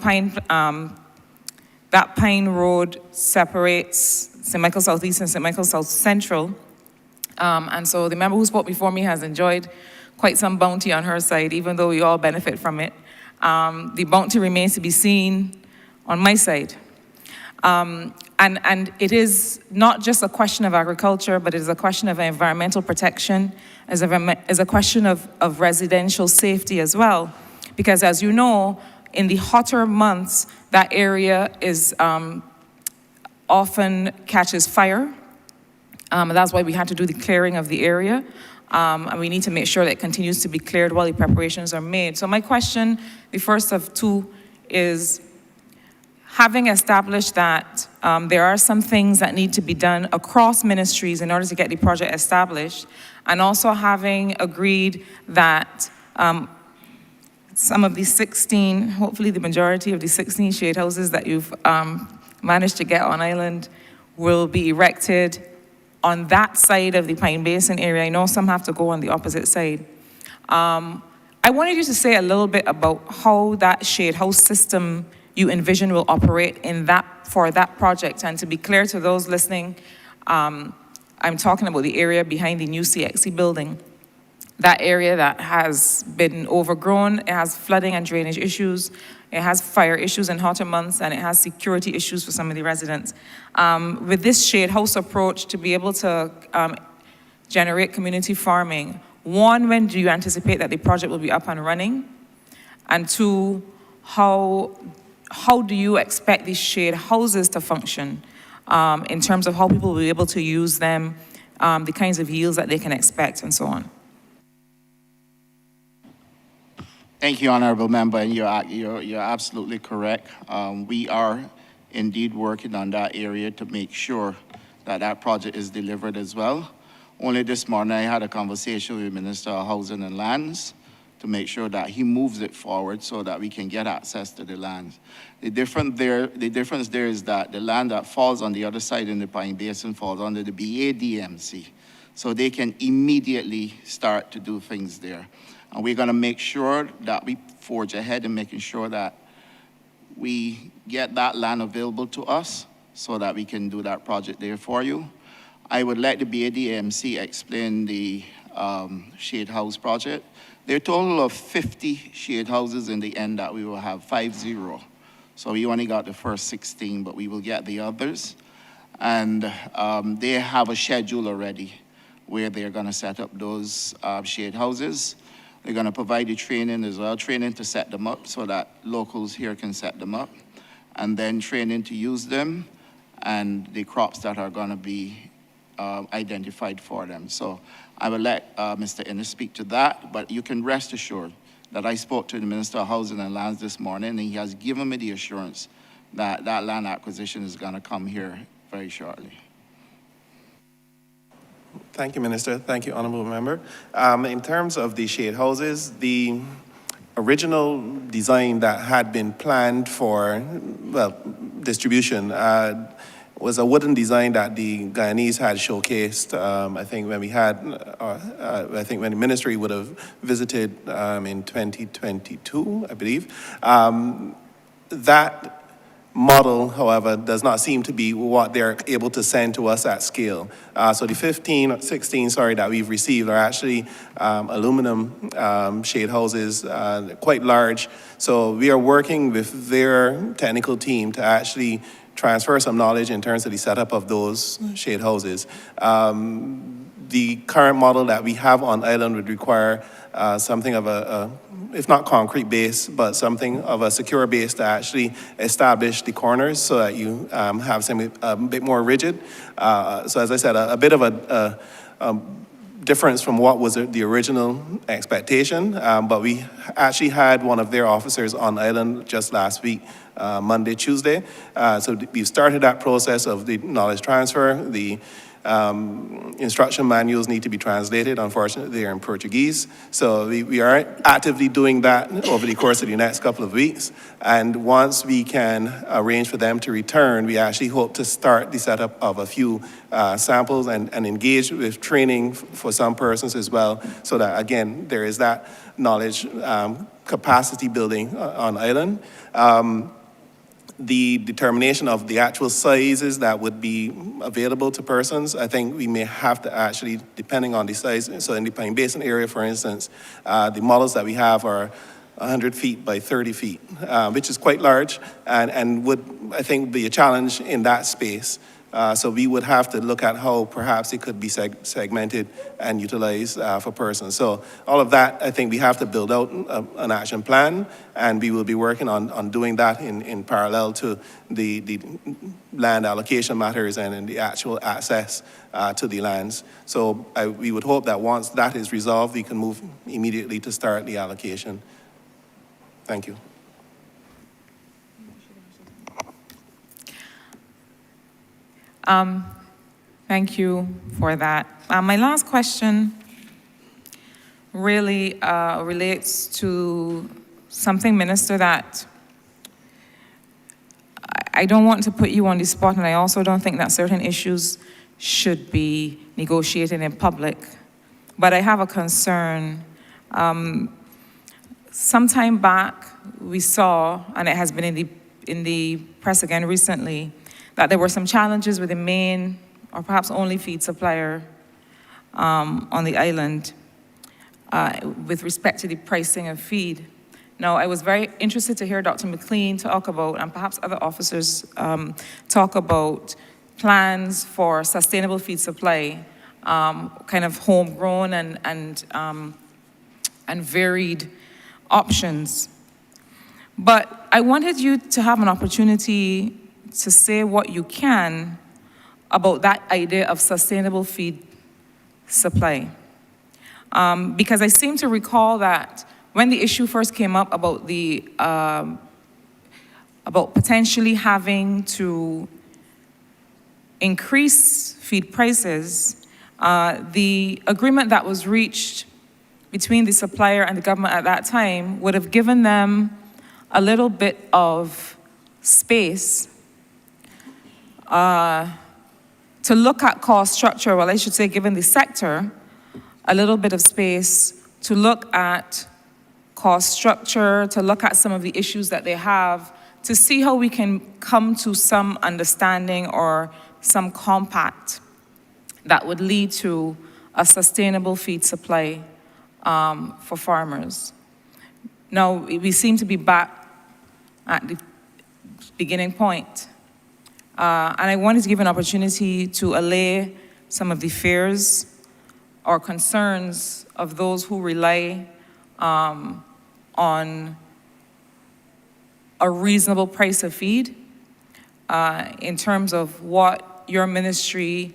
that Pine Road separates St. Michael Southeast and St. Michael South Central. And so the member who spoke before me has enjoyed quite some bounty on her side, even though we all benefit from it. The bounty remains to be seen on my side. And it is not just a question of agriculture, but it is a question of environmental protection, is a question of residential safety as well. Because as you know, in the hotter months, that area is often catches fire. That's why we had to do the clearing of the area. And we need to make sure that it continues to be cleared while the preparations are made. So my question, the first of two, is having established that there are some things that need to be done across ministries in order to get the project established, and also having agreed that some of the 16, hopefully the majority of the 16 shade houses that you've managed to get on island will be erected on that side of the Pine Basin area. I know some have to go on the opposite side. I wanted you to say a little bit about how that shade house system you envision will operate for that project. And to be clear to those listening, I'm talking about the area behind the new CXC building. That area that has been overgrown, it has flooding and drainage issues, it has fire issues in hotter months, and it has security issues for some of the residents. With this shade house approach, to be able to generate community farming, one, when do you anticipate that the project will be up and running? And two, how do you expect these shade houses to function in terms of how people will be able to use them, the kinds of yields that they can expect, and so on? Thank you, Honourable Member, and you're absolutely correct. We are indeed working on that area to make sure that that project is delivered as well. Only this morning I had a conversation with Minister of Housing and Lands to make sure that he moves it forward so that we can get access to the lands. The difference there is that the land that falls on the other side in the Pine Basin falls under the BADMC. So they can immediately start to do things there. And we're gonna make sure that we forge ahead in making sure that we get that land available to us so that we can do that project there for you. I would let the BADMC explain the shade house project. There are a total of 50 shade houses in the end that we will have, 50. So we only got the first 16, but we will get the others. And they have a schedule already where they're gonna set up those shade houses. They're gonna provide the training as well, training to set them up so that locals here can set them up, and then training to use them, and the crops that are gonna be identified for them. So I will let Mr. Innes speak to that, but you can rest assured that I spoke to the Minister of Housing and Lands this morning, and he has given me the assurance that that land acquisition is gonna come here very shortly. Thank you, Minister. Thank you, Honourable Member. In terms of the shade houses, the original design that had been planned for, well, distribution was a wooden design that the Guyanese had showcased. I think when we had, I think when the ministry would have visited in 2022, I believe. That model, however, does not seem to be what they're able to send to us at scale. So the 16, that we've received are actually aluminum shade houses, quite large. So we are working with their technical team to actually transfer some knowledge in terms of the setup of those shade houses. The current model that we have on island would require something of a, if not concrete base, but something of a secure base to actually establish the corners so that you have something a bit more rigid. So as I said, a bit of a difference from what was the original expectation, but we actually had one of their officers on island just last week, Monday, Tuesday. So we've started that process of the knowledge transfer. The instruction manuals need to be translated. Unfortunately, they're in Portuguese. So we are actively doing that over the course of the next couple of weeks. And once we can arrange for them to return, we actually hope to start the setup of a few samples and engage with training for some persons as well, so that, again, there is that knowledge capacity building on island. The determination of the actual sizes that would be available to persons, I think we may have to actually, depending on the size, so in the Pine Basin area, for instance, the models that we have are 100 feet by 30 feet, which is quite large and would, I think, be a challenge in that space. So we would have to look at how perhaps it could be segmented and utilized for persons. So all of that, I think we have to build out an action plan, and we will be working on doing that in parallel to the land allocation matters and in the actual access to the lands. So we would hope that once that is resolved, we can move immediately to start the allocation. Thank you. Thank you for that. My last question really relates to something, Minister, that I don't want to put you on the spot, and I also don't think that certain issues should be negotiated in public. But I have a concern. Some time back, we saw, and it has been in the press again recently, that there were some challenges with the main or perhaps only feed supplier on the island with respect to the pricing of feed. Now, I was very interested to hear Dr. McLean talk about, and perhaps other officers talk about, plans for sustainable feed supply, kind of homegrown and varied options. But I wanted you to have an opportunity to say what you can about that idea of sustainable feed supply. Because I seem to recall that when the issue first came up about about potentially having to increase feed prices, the agreement that was reached between the supplier and the government at that time would have given them a little bit of space to look at cost structure, well, I should say, given the sector, a little bit of space to look at cost structure, to look at some of the issues that they have, to see how we can come to some understanding or some compact that would lead to a sustainable feed supply for farmers. Now, we seem to be back at the beginning point. And I wanted to give an opportunity to allay some of the fears or concerns of those who rely on a reasonable price of feed in terms of what your ministry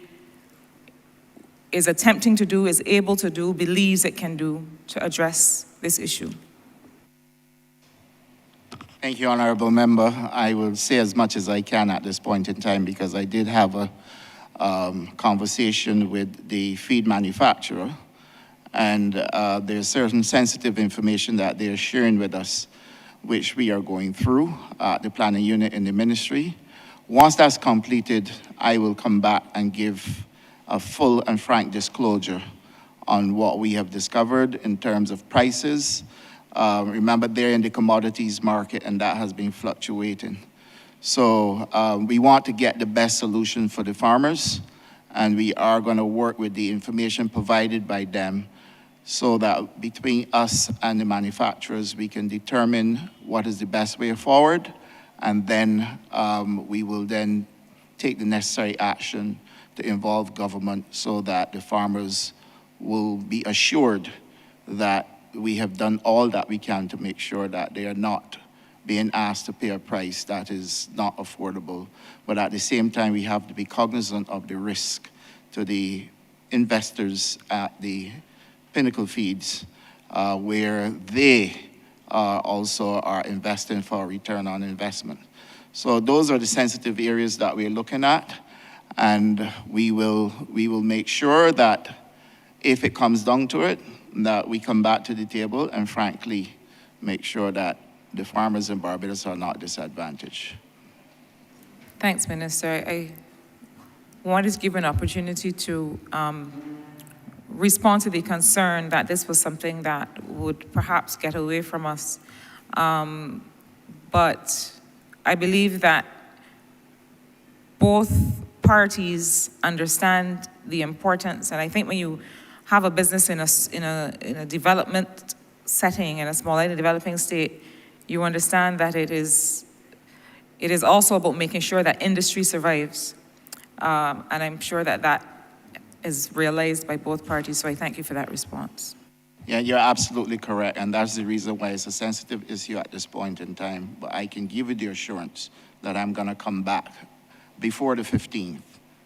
is attempting to do, is able to do, believes it can do to address this issue. Thank you, Honourable Member. I will say as much as I can at this point in time because I did have a conversation with the feed manufacturer, and there's certain sensitive information that they're sharing with us, which we are going through the planning unit in the ministry. Once that's completed, I will come back and give a full and frank disclosure on what we have discovered in terms of prices. Remember, they're in the commodities market, and that has been fluctuating. So we want to get the best solution for the farmers, and we are going to work with the information provided by them so that between us and the manufacturers, we can determine what is the best way forward, and then we will then take the necessary action to involve government so that the farmers will be assured that we have done all that we can to make sure that they are not being asked to pay a price that is not affordable. But at the same time, we have to be cognizant of the risk to the investors at the Pinnacle Feeds, where they also are investing for a return on investment. So those are the sensitive areas that we're looking at, and we will make sure that if it comes down to it, that we come back to the table and frankly make sure that the farmers in Barbados are not disadvantaged. Thanks, Minister. I wanted to give an opportunity to respond to the concern that this was something that would perhaps get away from us. But I believe that both parties understand the importance, and I think when you have a business in a development setting, in a small island developing state, you understand that it is also about making sure that industry survives. And I'm sure that that is realized by both parties, so I thank you for that response. Yeah, you're absolutely correct, and that's the reason why it's a sensitive issue at this point in time. But I can give you the assurance that I'm gonna come back before the 15th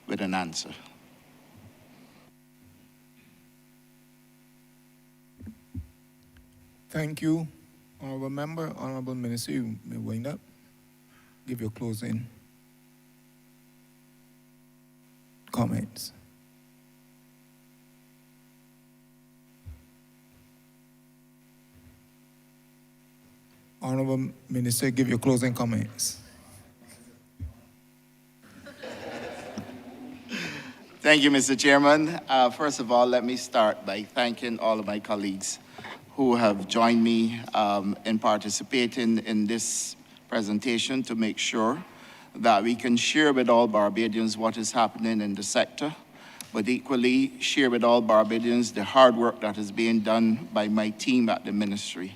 with an answer. Thank you, Honourable Member. Honourable Minister, you may wind up. Give your closing comments. Honourable Minister, give your closing comments. Thank you, Mr. Chairman. First of all, let me start by thanking all of my colleagues who have joined me in participating in this presentation to make sure that we can share with all Barbadians what is happening in the sector, but equally share with all Barbadians the hard work that is being done by my team at the ministry.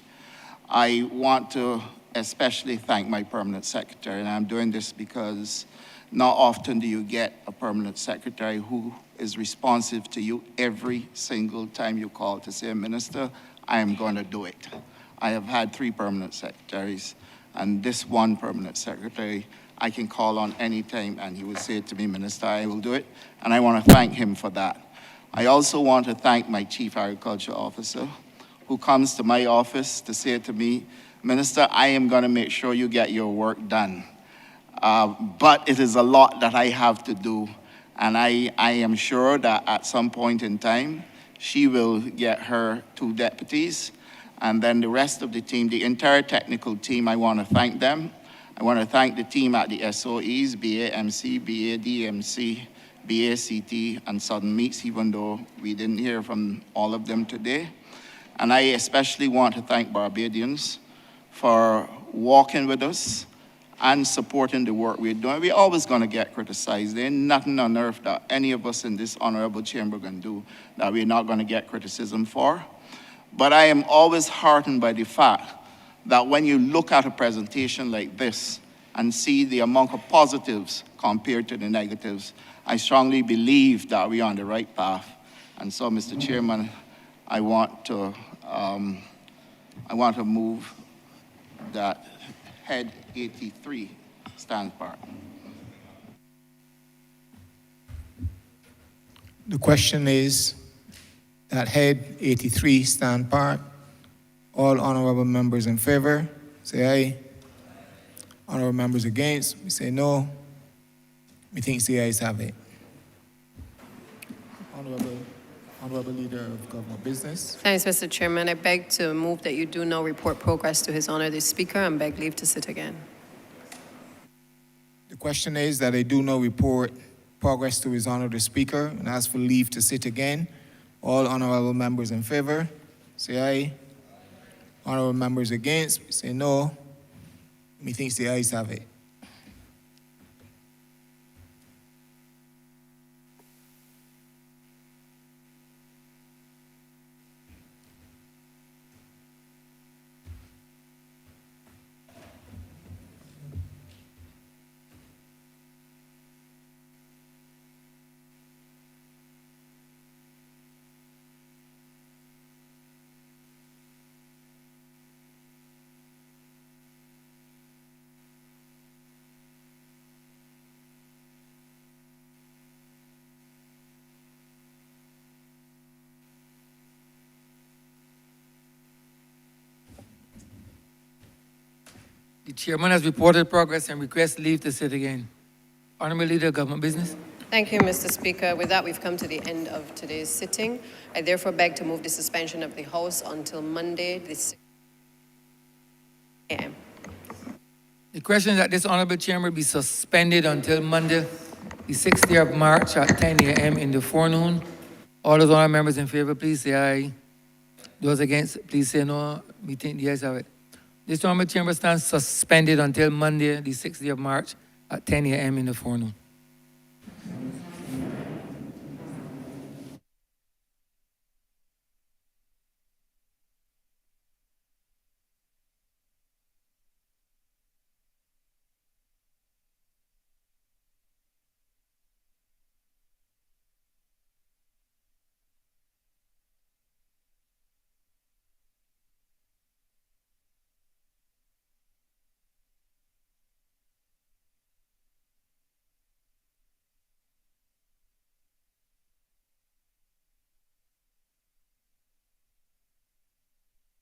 I want to especially thank my permanent secretary, and I'm doing this because not often do you get a permanent secretary who is responsive to you every single time you call to say, Minister, I am going to do it. I have had 3 permanent secretaries, and this one permanent secretary I can call on any time, and he will say to me, Minister, I will do it, and I want to thank him for that. I also want to thank my Chief Agriculture Officer, who comes to my office to say to me, Minister, I am going to make sure you get your work done. But it is a lot that I have to do, and I am sure that at some point in time, she will get her 2 deputies. And then the rest of the team, the entire technical team, I want to thank them. I want to thank the team at the SOEs, BAMC, BADMC, BACT, and Southern Meats, even though we didn't hear from all of them today. And I especially want to thank Barbadians for walking with us and supporting the work we're doing. We're always going to get criticized. There ain't nothing on earth that any of us in this honorable chamber can do that we're not going to get criticism for. But I am always heartened by the fact that when you look at a presentation like this and see the amount of positives compared to the negatives, I strongly believe that we're on the right path. And so, Mr. Chairman, I want to move that head 83 stand part. The question is that head 83 stand part. All honorable members in favor, say aye. Honorable members against, we say no. We think the ayes have it. Honorable Leader of Government Business. Thanks, Mr. Chairman. I beg to move that you do now report progress to His Honor the Speaker and beg leave to sit again. The question is that I do now report progress to His Honor the Speaker and ask for leave to sit again. All honorable members in favor, say aye. Honorable members against, we say no. Methinks the ayes have it. The chairman has reported progress and requests leave to sit again. Honourable Leader of Government Business. Thank you, Mr. Speaker. With that, we've come to the end of today's sitting. I therefore beg to move the suspension of the House until Monday, the 6th a.m. The question is that this honourable chamber be suspended until Monday, the 6th day of March at 10 a.m. in the forenoon. All those honourable members in favour, please say aye. Those against, please say no. We think the ayes have it. This honourable chamber stands suspended until Monday, the 6th day of March at 10 a.m. in the forenoon.